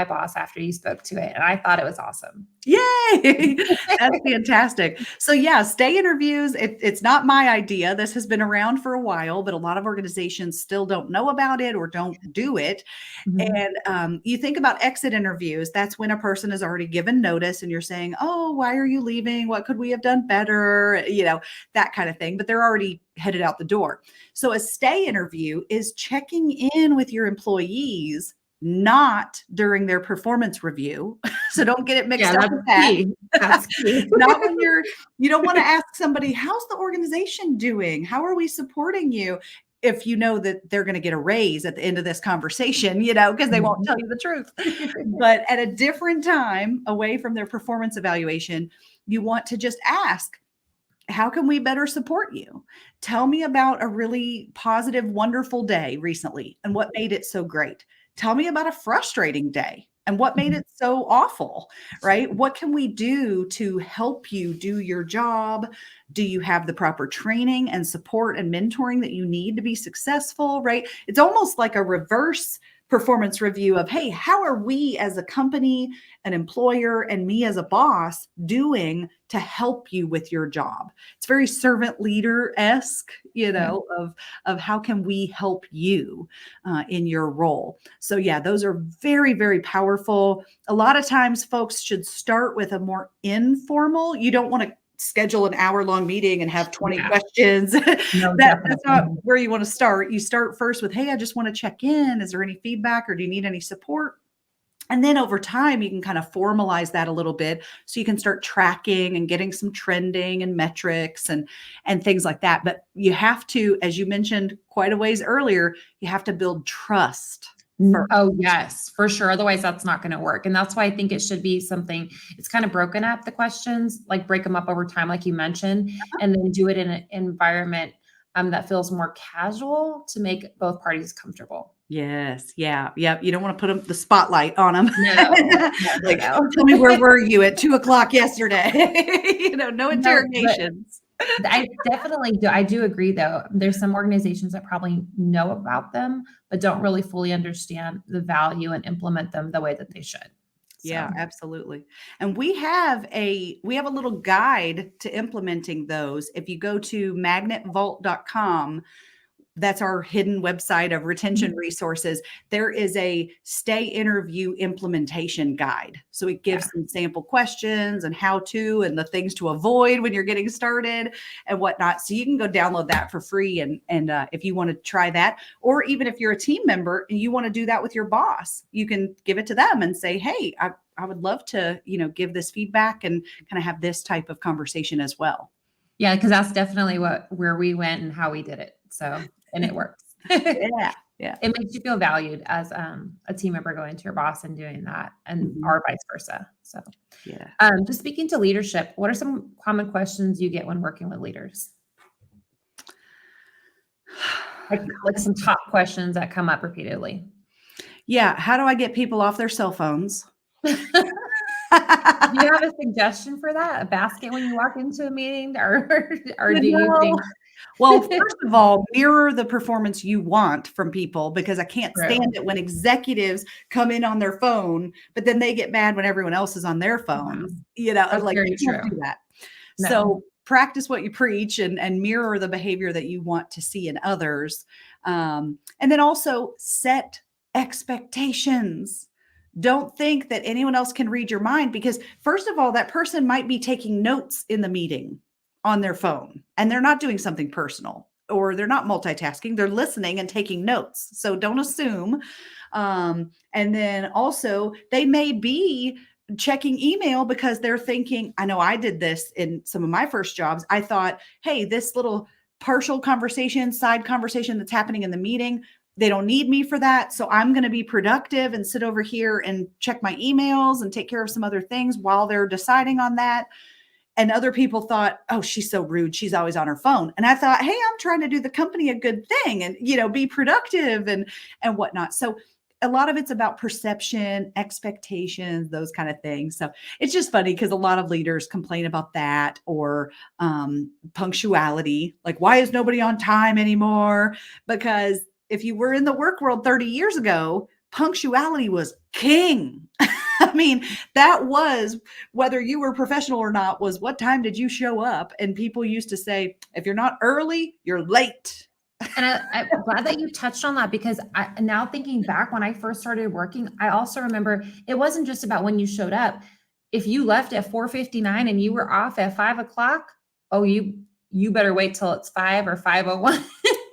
boss after you spoke to it, and I thought it was awesome. Yay! That's fantastic. So yeah, stay interviews. It's not my idea. This has been around for a while, but a lot of organizations still don't know about it or don't do it. Mhm. And you think about exit interviews, that's when a person has already given notice and you're saying, oh, why are you leaving? What could we have done better? That kind of thing, but they're already headed out the door. So a stay interview is checking in with your employees, not during their performance review. So don't get it mixed Yeah, up that's with that. key. That's key. Not when you don't want to ask somebody, how's the organization doing? How are we supporting you? If you know that they're going to get a raise at the end of this conversation, because they won't tell you the truth. But at a different time, away from their performance evaluation, you want to just ask, how can we better support you? Tell me about a really positive, wonderful day recently and what made it so great. Tell me about a frustrating day and what made it so awful, right? What can we do to help you do your job? Do you have the proper training and support and mentoring that you need to be successful, right? It's almost like a reverse performance review of, hey, how are we as a company, an employer, and me as a boss doing to help you with your job? It's very servant leader-esque, of how can we help you in your role. So yeah, those are very, very powerful. A lot of times folks should start with a more informal. You don't want to schedule an hour-long meeting and have 20 questions. No, That's not definitely. where you want to start. You start first with, hey, I just want to check in. Is there any feedback or do you need any support? And then over time, you can kind of formalize that a little bit so you can start tracking and getting some trending and metrics and things like that. But you have to, as you mentioned quite a ways earlier, you have to build trust first. Oh, yes, for sure. Otherwise, that's not going to work. And that's why I think it should be something, it's kind of broken up, the questions, like break them up over time, like you mentioned, and then do it in an environment that feels more casual to make both parties comfortable. Yes. Yeah. Yep. You don't want to put the spotlight on them. No, Like, no. tell me, where were you at 2:00 yesterday? No No, but interrogations. I definitely do. I do agree, though. There's some organizations that probably know about them, but don't really fully understand the value and implement them the way that they should. So, Yeah, absolutely. And we have a little guide to implementing those. If you go to magnetvault.com, that's our hidden website of retention resources. There is a stay interview implementation guide. So it gives some sample questions and how to and the things to avoid when you're getting started and whatnot. So you can go download that for free. And if you want to try that, or even if you're a team member and you want to do that with your boss, you can give it to them and say, hey, I would love to, give this feedback and kind of have this type of conversation as well. yeah, because that's definitely where we went and how we did it. So, and it works. Yeah. Yeah. It makes you feel valued as a team member going to your boss and doing that, and Mhm. or vice versa. So, Yeah. just speaking to leadership, what are some common questions you get when working with leaders? Like some top questions that come up repeatedly. Yeah. How do I get people off their cell phones? Do you have a suggestion for that? A basket when you walk into a meeting, or do you No. think Well, first of all, mirror the performance you want from people because I can't true? stand it when executives come in on their phone, but then they get mad when everyone else is on their Wow, phones. that's Like very you can't true. do that. No. So practice what you preach and mirror the behavior that you want to see in others. And then also set expectations. Don't think that anyone else can read your mind, because first of all, that person might be taking notes in the meeting on their phone and they're not doing something personal, or they're not multitasking. They're listening and taking notes. So don't assume. And then also they may be checking email because they're thinking, I know I did this in some of my first jobs. I thought, hey, this little partial conversation, side conversation that's happening in the meeting, they don't need me for that. So I'm going to be productive and sit over here and check my emails and take care of some other things while they're deciding on that. And other people thought, oh, she's so rude, she's always on her phone. And I thought, hey, I'm trying to do the company a good thing and, be productive and whatnot. So a lot of it's about perception, expectations, those kind of things. So it's just funny because a lot of leaders complain about that, or punctuality. Like, why is nobody on time anymore? Because if you were in the work world 30 years ago, punctuality was king. I mean, that was, whether you were professional or not, was what time did you show up? And people used to say, if you're not early, you're late. And I'm glad that you touched on that, because now thinking back, when I first started working, I also remember it wasn't just about when you showed up. If you left at 4:59 and you were off at 5 o'clock, oh, you better wait till it's 5 or 5:01.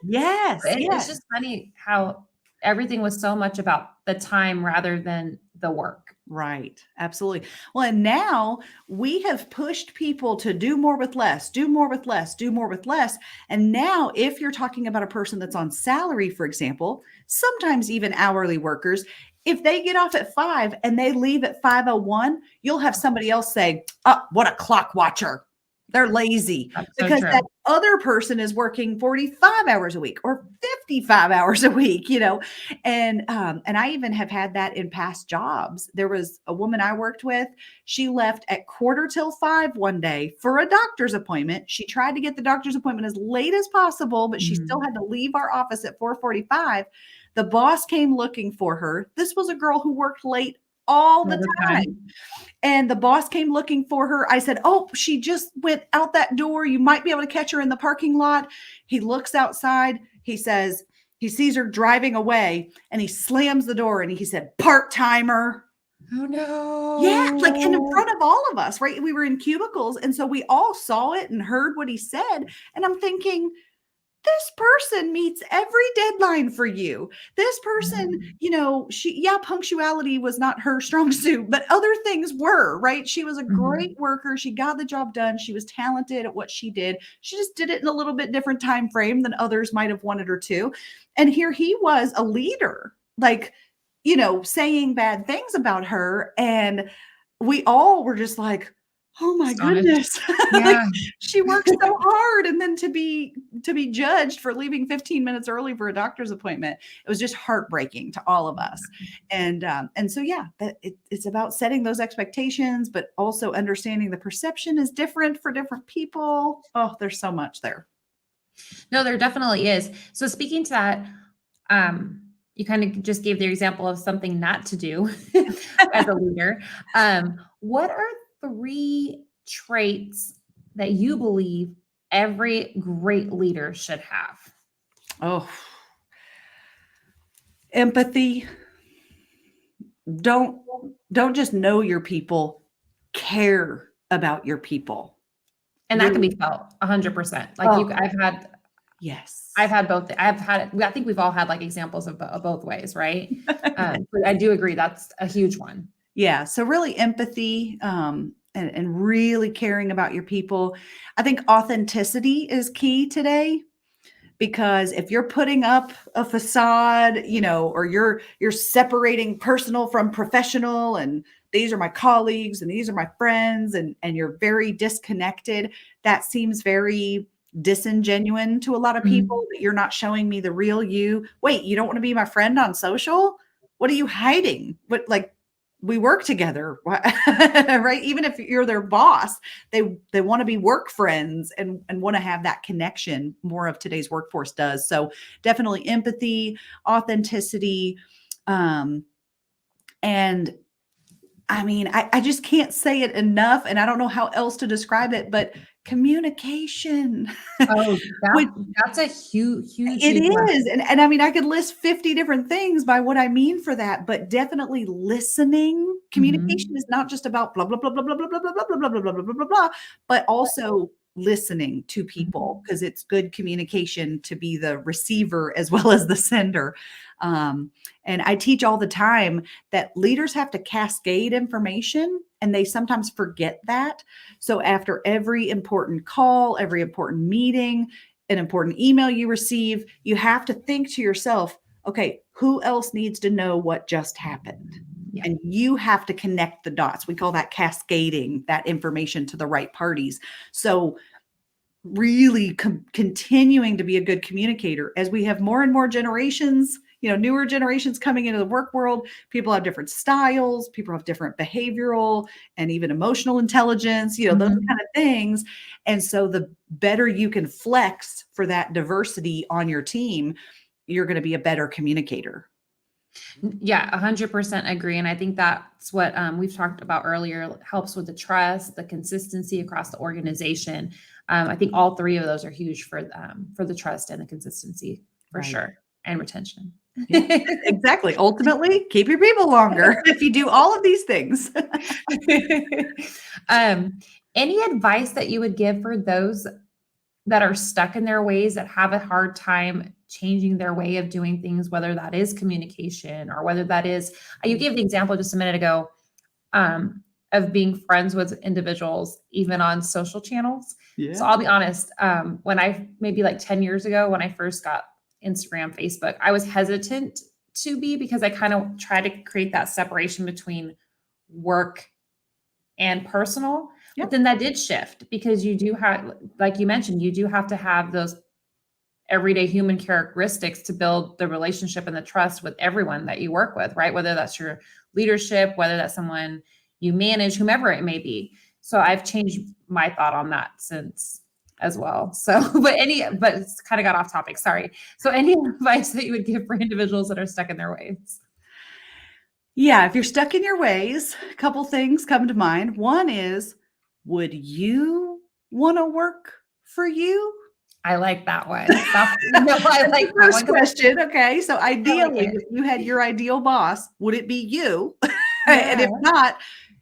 Yes. It's just funny how everything was so much about the time rather than the work. Right. Absolutely. Well, and now we have pushed people to do more with less, do more with less, do more with less. And now, if you're talking about a person that's on salary, for example, sometimes even hourly workers, if they get off at 5 and they leave at 5:01, you'll have somebody else say, oh, what a clock watcher. They're lazy, That's so because true. that other person is working 45 hours a week or 55 hours a week, and I even have had that in past jobs. There was a woman I worked with. She left at 4:45 one day for a doctor's appointment. She tried to get the doctor's appointment as late as possible, but she still had to leave our office at 4:45. The boss came looking for her. This was a girl who worked late all the time. And the boss came looking for her. I said, oh, she just went out that door. You might be able to catch her in the parking lot. He looks outside. He says, he sees her driving away, and he slams the door, and he said, part-timer. Oh no. Yeah, like in front of all of us, right? We were in cubicles. And so we all saw it and heard what he said. And I'm thinking, this person meets every deadline for you. This person, punctuality was not her strong suit, but other things were, right? She was a great worker. She got the job done. She was talented at what she did. She just did it in a little bit different time frame than others might have wanted her to. And here he was, a leader, like, saying bad things about her. And we all were just like, oh my goodness. Yeah. She worked so hard, and then to be judged for leaving 15 minutes early for a doctor's appointment. It was just heartbreaking to all of us. And so, yeah, it's about setting those expectations, but also understanding the perception is different for different people. Oh, there's so much there. No, there definitely is. So speaking to that, you kind of just gave the example of something not to do as a leader. What are 3 traits that you believe every great leader should have? Oh, empathy. Don't just know your people, care about your people. And that can be felt 100%. Yes. I've had both. I think we've all had like examples of both ways, right? But I do agree that's a huge one. Yeah. So really empathy, and really caring about your people. I think authenticity is key today, because if you're putting up a facade, or you're separating personal from professional, and these are my colleagues and these are my friends, and you're very disconnected, that seems very disingenuine to a lot of people, that you're not showing me the real you. Wait, you don't want to be my friend on social? What are you hiding? We work together, right? Even if you're their boss, they want to be work friends and want to have that connection. More of today's workforce does. So definitely empathy, authenticity, and I mean, I just can't say it enough, and I don't know how else to describe it, but communication, Oh, which that's a huge, huge, it huge one. is. And I mean, I could list 50 different things by what I mean for that, but definitely listening. Communication Mhm. is not just about blah, blah, blah, blah, blah, blah, blah, blah, blah, blah, blah, blah, blah, blah, blah, blah, but also listening to people, Mhm. because it's good communication to be the receiver as well as the sender. Um, and I teach all the time that leaders have to cascade information, and they sometimes forget that. So after every important call, every important meeting, an important email you receive, you have to think to yourself, okay, who else needs to know what just happened? Yeah. And you have to connect the dots. We call that cascading that information to the right parties. So really continuing to be a good communicator as we have more and more generations, newer generations coming into the work world. People have different styles, people have different behavioral and even emotional intelligence, those Mhm. kind of things. And so the better you can flex for that diversity on your team, you're going to be a better communicator. Yeah, 100% agree. And I think that's what we've talked about earlier, helps with the trust, the consistency across the organization. I think all three of those are huge for the trust and the consistency for Right. sure, and retention. Yeah, exactly. Ultimately, keep your people longer if you do all of these things. um, any advice that you would give for those that are stuck in their ways, that have a hard time changing their way of doing things, whether that is communication or whether that is, you gave the example just a minute ago, of being friends with individuals, even on social channels. So Yeah. I'll be honest, when I, maybe like 10 years ago, when I first got Instagram, Facebook, I was hesitant to be, because I kind of try to create that separation between work and personal. But Yep. then that did shift, because you do have, like you mentioned, you do have to have those everyday human characteristics to build the relationship and the trust with everyone that you work with, right? Whether that's your leadership, whether that's someone you manage, whomever it may be. So I've changed my thought on that since as well. So, but it's kind of got off topic. Sorry. So any advice that you would give for individuals that are stuck in their ways? Yeah, if you're stuck in your ways, a couple things come to mind. One is, would you want to work for you? I like that one. No, I That's like the that first one because question. Okay. So I like ideally, it. if you had your ideal boss, would it be you? And Yeah. if not,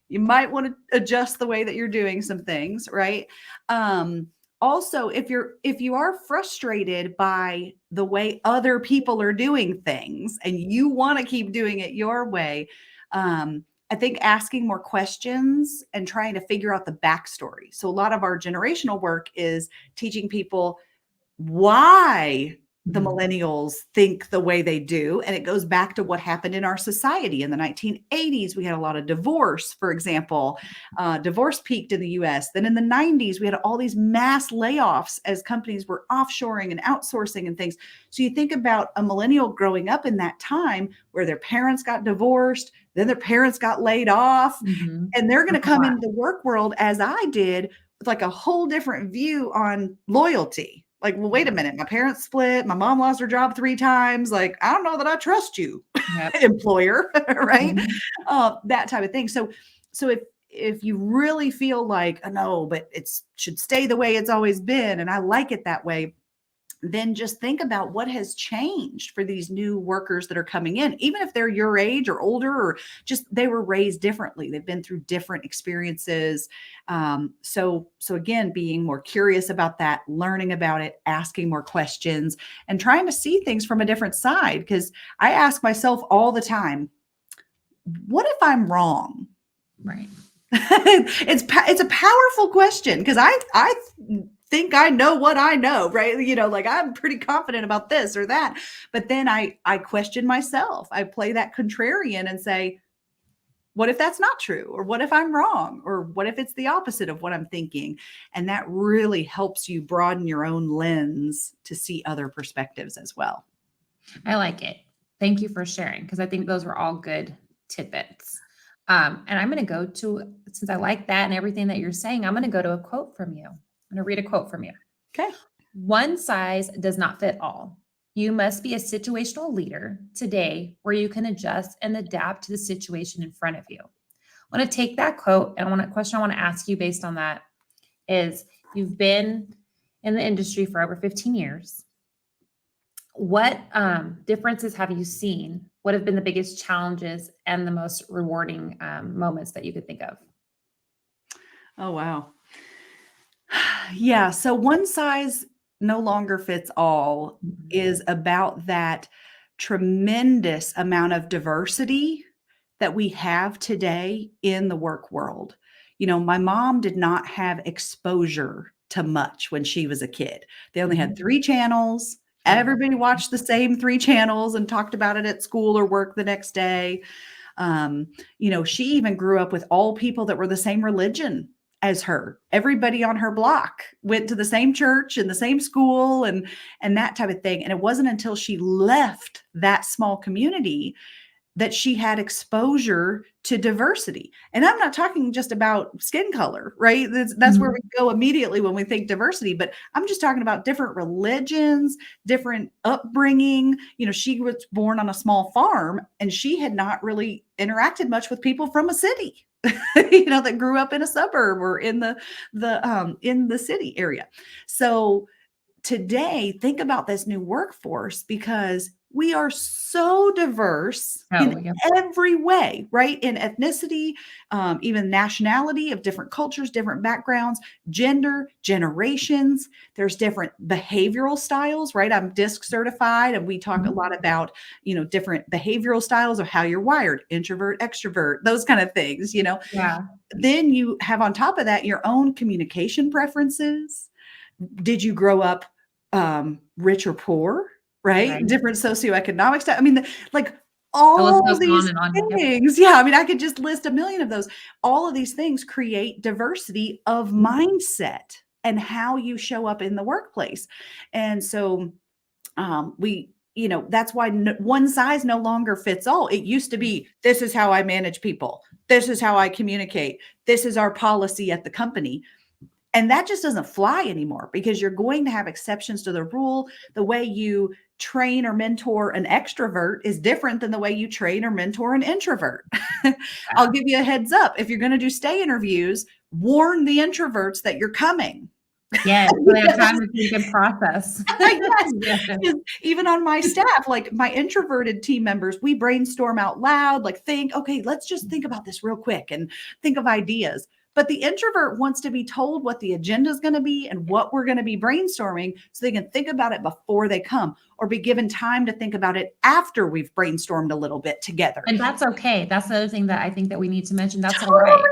you might want to adjust the way that you're doing some things, right? Um, Also, if you are frustrated by the way other people are doing things and you want to keep doing it your way, I think asking more questions and trying to figure out the backstory. So a lot of our generational work is teaching people why the Mhm. millennials think the way they do. And it goes back to what happened in our society. In the 1980s, we had a lot of divorce, for example. Divorce peaked in the US. Then in the 90s, we had all these mass layoffs as companies were offshoring and outsourcing and things. So you think about a millennial growing up in that time where their parents got divorced, then their parents got laid off, Mhm. and they're going to That's a come lot. into the work world as I did, with like a whole different view on loyalty. Like, well, wait a Yeah. minute, my parents split, my mom lost her job 3 times. Like, I don't know that I trust you, Yep. employer, right? Mhm. That type of thing. So if you really feel like, oh, no, but it should stay the way it's always been, and I like it that way, then just think about what has changed for these new workers that are coming in, even if they're your age or older, or just they were raised differently. They've been through different experiences. So again, being more curious about that, learning about it, asking more questions, and trying to see things from a different side. Because I ask myself all the time, what if I'm wrong? Right. It's a powerful question, because I think I know what I know, right? Like I'm pretty confident about this or that, but then I question myself. I play that contrarian and say, what if that's not true? Or what if I'm wrong? Or what if it's the opposite of what I'm thinking? And that really helps you broaden your own lens to see other perspectives as well. I like it. Thank you for sharing, because I think those were all good tidbits. And I'm going to go to, since I like that and everything that you're saying, I'm going to go to a quote from you. I'm going to read a quote from you. Okay. One size does not fit all. You must be a situational leader today where you can adjust and adapt to the situation in front of you. I want to take that quote, and question I want to ask you based on that is, you've been in the industry for over 15 years. What differences have you seen? What have been the biggest challenges and the most rewarding moments that you could think of? Oh, wow. Yeah. So one size no longer fits all is about that tremendous amount of diversity that we have today in the work world. My mom did not have exposure to much when she was a kid. They only had 3 channels. Everybody watched the same 3 channels and talked about it at school or work the next day. She even grew up with all people that were the same religion as her. Everybody on her block went to the same church and the same school and that type of thing. And it wasn't until she left that small community that she had exposure to diversity. And I'm not talking just about skin color, right? That's where we go immediately when we think diversity, but I'm just talking about different religions, different upbringing. She was born on a small farm and she had not really interacted much with people from a city, that grew up in a suburb or in the city area. So today, think about this new workforce because we are so diverse in every way, right? In ethnicity, even nationality of different cultures, different backgrounds, gender, generations. There's different behavioral styles, right? I'm DISC certified, and we talk a lot about, different behavioral styles of how you're wired, introvert, extrovert, those kind of things, Yeah. Then you have on top of that your own communication preferences. Did you grow up rich or poor, right? Different socioeconomic stuff. I mean, all these things. Yeah. I mean, I could just list a million of those. All of these things create diversity of mindset and how you show up in the workplace. And so that's why one size no longer fits all. It used to be, this is how I manage people. This is how I communicate. This is our policy at the company. And that just doesn't fly anymore because you're going to have exceptions to the rule. The way you train or mentor an extrovert is different than the way you train or mentor an introvert. I'll give you a heads up. If you're going to do stay interviews, warn the introverts that you're coming. Yes, so they have time to think and process. Yes. Even on my staff, like my introverted team members, we brainstorm out loud, okay, let's just think about this real quick and think of ideas. But the introvert wants to be told what the agenda is going to be and what we're going to be brainstorming so they can think about it before they come or be given time to think about it after we've brainstormed a little bit together. And that's okay. That's the other thing that I think that we need to mention. That's all right.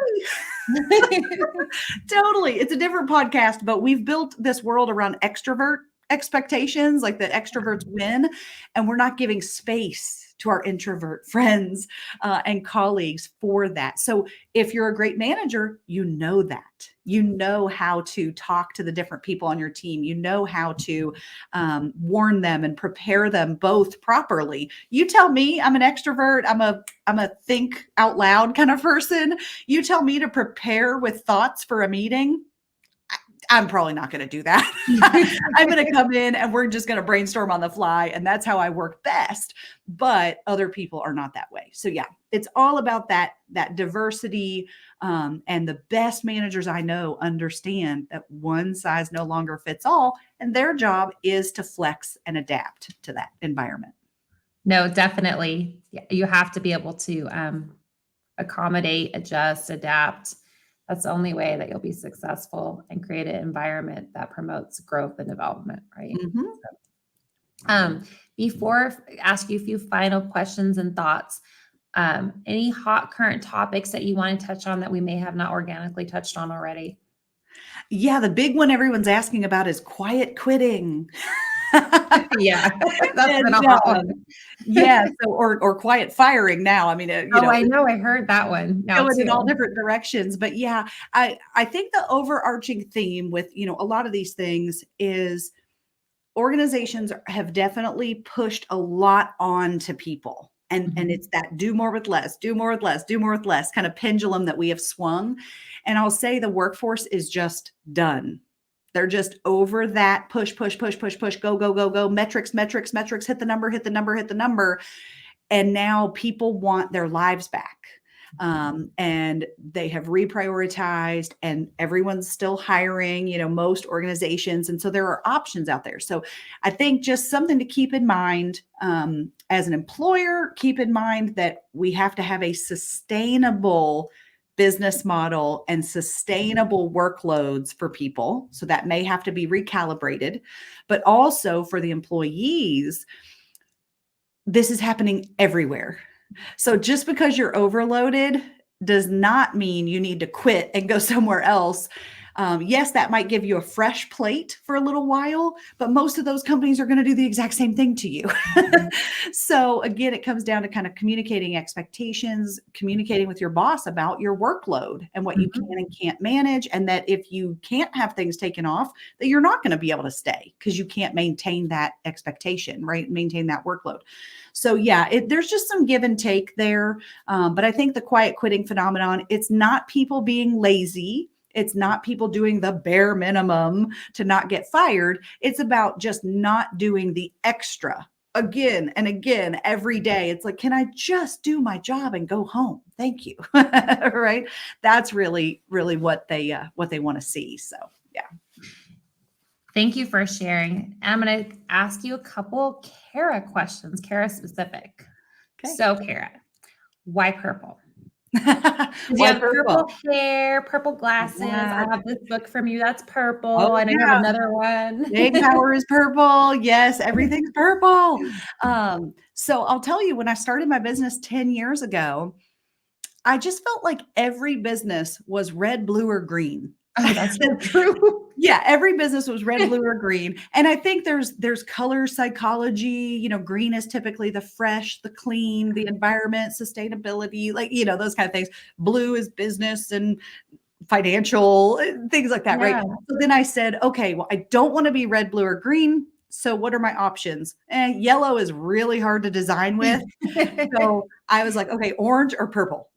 Totally. It's a different podcast, but we've built this world around extrovert expectations, like that extroverts win, and we're not giving space to our introvert friends and colleagues for that. So if you're a great manager, you know that. You know how to talk to the different people on your team. You know how to warn them and prepare them both properly. You tell me I'm an extrovert. I'm a think out loud kind of person. You tell me to prepare with thoughts for a meeting. I'm probably not going to do that. I'm going to come in and we're just going to brainstorm on the fly. And that's how I work best. But other people are not that way. So yeah, it's all about that diversity. And the best managers I know understand that one size no longer fits all. And their job is to flex and adapt to that environment. No, definitely. You have to be able to accommodate, adjust, adapt. That's the only way that you'll be successful and create an environment that promotes growth and development, right? So, before I ask you a few final questions and thoughts, any hot current topics that you want to touch on that we may have not organically touched on already? Yeah, the big one everyone's asking about is quiet quitting. Yeah, that's been a hot one. Yeah, so or quiet firing now. I mean, I know, I heard that one. Going in all different directions, but yeah, I think the overarching theme with a lot of these things is organizations have definitely pushed a lot on to people. And it's that do more with less, do more with less, do more with less kind of pendulum that we have swung. And I'll say the workforce is just done. They're just over that push, push, push, push, push, go, go, go, go, metrics, metrics, metrics, hit the number, hit the number, hit the number. And now people want their lives back. and they have reprioritized, and everyone's still hiring, most organizations. And so there are options out there. So I think just something to keep in mind, as an employer, keep in mind that we have to have a sustainable business model and sustainable workloads for people. So that may have to be recalibrated, but also for the employees, this is happening everywhere. So just because you're overloaded does not mean you need to quit and go somewhere else. Yes, that might give you a fresh plate for a little while, but most of those companies are going to do the exact same thing to you. So again, it comes down to kind of communicating expectations, communicating with your boss about your workload and what you can and can't manage. And that if you can't have things taken off, that you're not going to be able to stay because you can't maintain that expectation, right? Maintain that workload. So yeah, there's just some give and take there. But I think the quiet quitting phenomenon, it's not people being lazy. It's not people doing the bare minimum to not get fired. It's about just not doing the extra again and again every day. It's like, can I just do my job and go home? Thank you. Right? That's really, really what they want to see. So yeah. Thank you for sharing. I'm going to ask you a couple Cara questions, Cara specific. Okay. So Cara, why purple? Why You have purple hair, purple glasses. Yeah. I have this book from you that's purple. Oh, I know you have another one. Big power is purple. Yes, everything's purple. So I'll tell you, when I started my business 10 years ago, I just felt like every business was red, blue, or green. Oh, that's so true. Yeah, every business was red, blue, or green. And I think there's color psychology. Green is typically the fresh, the clean, the environment, sustainability, like, those kind of things. Blue is business and financial, things like that, right? So then I said, okay, well, I don't want to be red, blue, or green. So what are my options? Yellow is really hard to design with. So I was like, okay, orange or purple.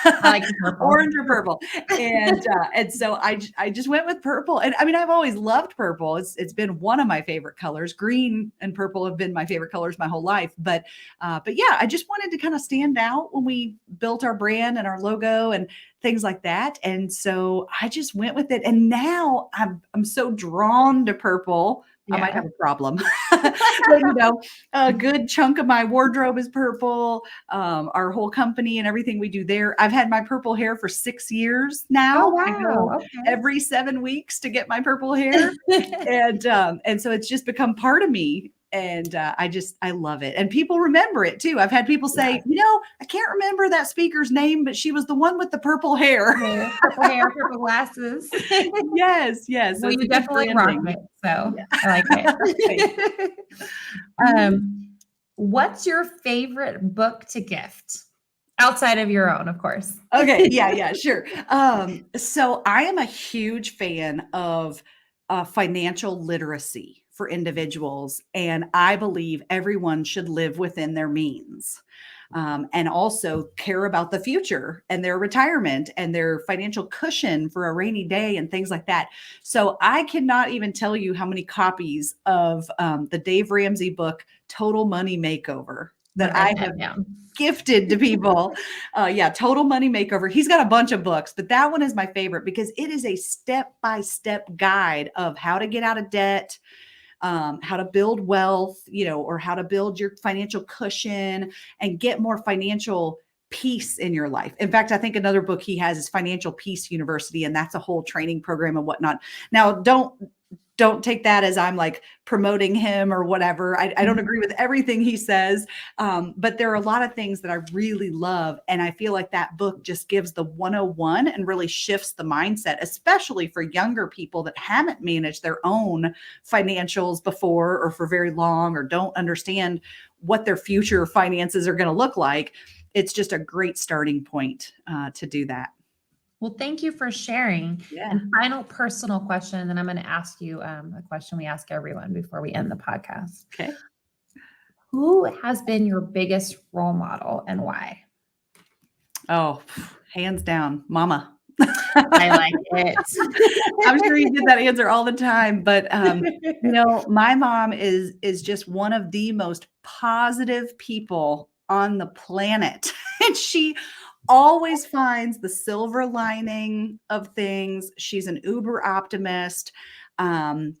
I like purple. Orange or purple. And so I just went with purple. And I mean, I've always loved purple. It's been one of my favorite colors. Green and purple have been my favorite colors my whole life. But yeah, I just wanted to kind of stand out when we built our brand and our logo and things like that. And so I just went with it. And now I'm so drawn to purple. I might have a problem. But, a good chunk of my wardrobe is purple. Our whole company and everything we do there. I've had my purple hair for 6 years now. Oh, wow. I go every 7 weeks to get my purple hair. And so it's just become part of me. And I love it. And people remember it too. I've had people say, I can't remember that speaker's name, but she was the one with the purple hair. Purple hair, purple glasses. Yes. Well, So you definitely rock it. So yeah. I like it. What's your favorite book to gift? Outside of your own, of course. Okay. Yeah, sure. So I am a huge fan of financial literacy for individuals. And I believe everyone should live within their means, and also care about the future and their retirement and their financial cushion for a rainy day and things like that. So I cannot even tell you how many copies of the Dave Ramsey book, Total Money Makeover, that I have gifted to people. Total Money Makeover. He's got a bunch of books, but that one is my favorite because it is a step-by-step guide of how to get out of debt, how to build wealth, or how to build your financial cushion and get more financial peace in your life. In fact, I think another book he has is Financial Peace University, and that's a whole training program and whatnot. Now, don't take that as I'm like promoting him or whatever. I don't agree with everything he says. But there are a lot of things that I really love. And I feel like that book just gives the 101 and really shifts the mindset, especially for younger people that haven't managed their own financials before or for very long, or don't understand what their future finances are going to look like. It's just a great starting point to do that. Well, thank you for sharing. Yeah. And final personal question, and then I'm going to ask you a question we ask everyone before we end the podcast. Okay. Who has been your biggest role model and why? Oh, hands down, Mama. I like it. I'm sure you get that answer all the time, but my mom is just one of the most positive people on the planet. And she always finds the silver lining of things. She's an uber optimist. Um,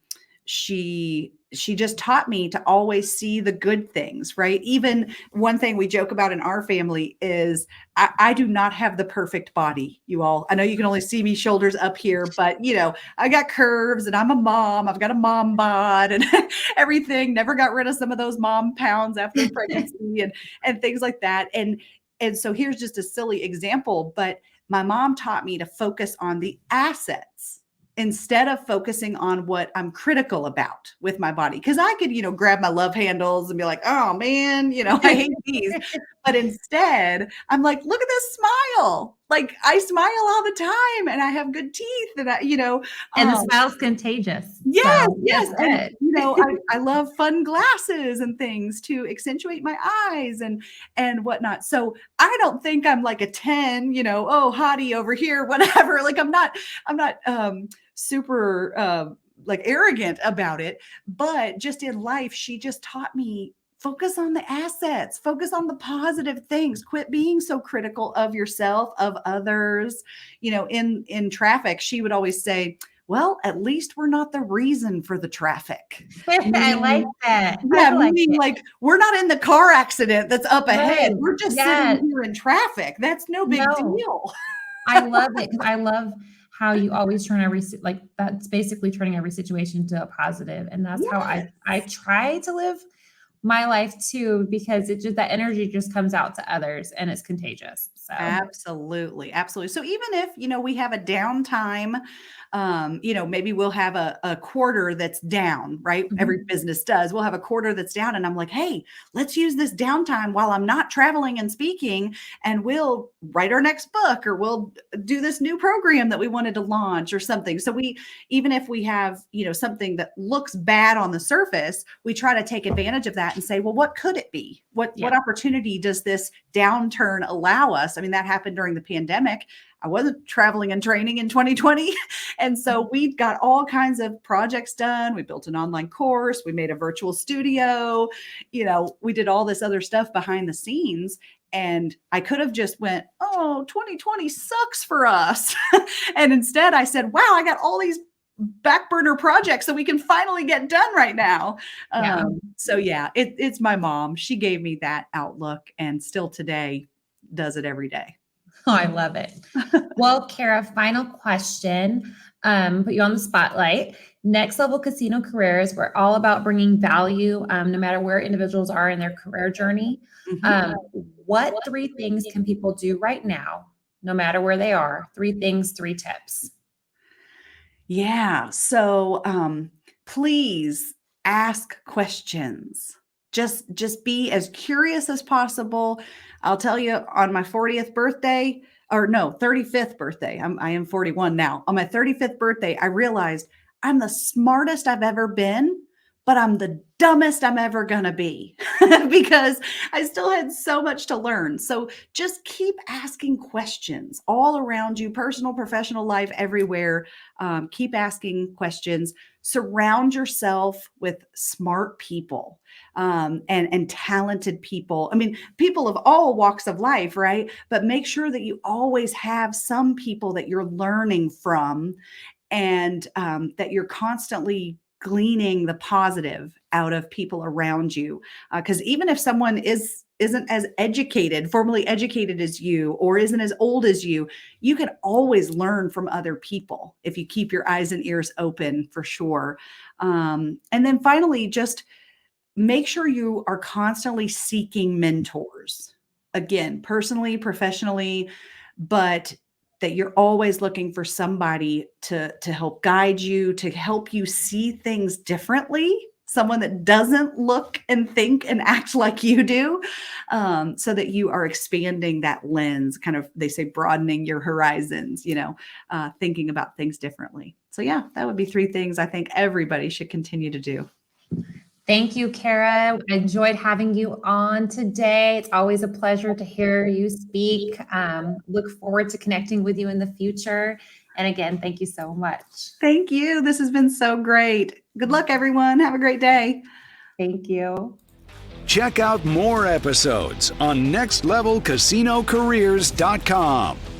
she just taught me to always see the good things, right? Even one thing we joke about in our family is I do not have the perfect body, you all. I know you can only see me shoulders up here, but I got curves and I'm a mom. I've got a mom bod and everything. Never got rid of some of those mom pounds after pregnancy and things like that. And so here's just a silly example, but my mom taught me to focus on the assets instead of focusing on what I'm critical about with my body. Cause I could, grab my love handles and be like, oh man, I hate these. But instead I'm like, look at this smile. Like I smile all the time and I have good teeth and And the smile's contagious. yes, So yes. that's And it. I love fun glasses and things to accentuate my eyes and whatnot. So I don't think I'm like a 10, oh, hottie over here, whatever. Like I'm not super like arrogant about it, but just in life, she just taught me focus on the assets, focus on the positive things, quit being so critical of yourself, of others. In traffic, she would always say, well, at least we're not the reason for the traffic. I like Meaning, that. yeah, I like meaning it. like we're not in the car accident that's up ahead. Right. We're just Yes. sitting here in traffic. That's no big No. deal. I love it because I love how you always turn like that's basically turning every situation into a positive. And that's how I Yes. try to live my life too, because it just that energy just comes out to others and it's contagious. So Absolutely, absolutely. So even if, we have a downtime, maybe we'll have a quarter that's down, right? Every mhm. business does. We'll have a quarter that's down. And I'm like, hey, let's use this downtime while I'm not traveling and speaking, and we'll write our next book or we'll do this new program that we wanted to launch or something. So even if we have, something that looks bad on the surface, we try to take advantage of that and say, well, what could it be? What Yeah. opportunity does this downturn allow us? I mean, that happened during the pandemic. I wasn't traveling and training in 2020. And so we got all kinds of projects done. We built an online course. We made a virtual studio. We did all this other stuff behind the scenes. And I could have just went, oh, 2020 sucks for us. And instead I said, wow, I got all these back burner projects that we can finally get done right now. Yeah. So yeah, it's my mom. She gave me that outlook and still today does it every day. Oh, I love it. Well, Cara, final question. Put you on the spotlight. Next level casino careers, we're all about bringing value, no matter where individuals are in their career journey. Mhm. What three things can people do right now, no matter where they are? Three things, three tips. Yeah. So please ask questions. Just be as curious as possible. I'll tell you on my 40th birthday, or no, 35th birthday. I am 41 now. On my 35th birthday, I realized I'm the smartest I've ever been, but I'm the dumbest I'm ever going to be because I still had so much to learn. So just keep asking questions all around you, personal, professional life, everywhere. Keep asking questions. Surround yourself with smart people and talented people. I mean, people of all walks of life, right? But make sure that you always have some people that you're learning from and that you're constantly gleaning the positive out of people around you. Because even if someone isn't as educated, formally educated as you, or isn't as old as you can always learn from other people if you keep your eyes and ears open, for sure. And then finally, just make sure you are constantly seeking mentors. Again, personally, professionally, but that you're always looking for somebody to help guide you, to help you see things differently, someone that doesn't look and think and act like you do, so that you are expanding that lens, kind of, they say, broadening your horizons, thinking about things differently. So yeah, that would be three things I think everybody should continue to do. Thank you, Cara. I enjoyed having you on today. It's always a pleasure to hear you speak. Look forward to connecting with you in the future. And again, thank you so much. Thank you. This has been so great. Good luck, everyone. Have a great day. Thank you. Check out more episodes on nextlevelcasinocareers.com.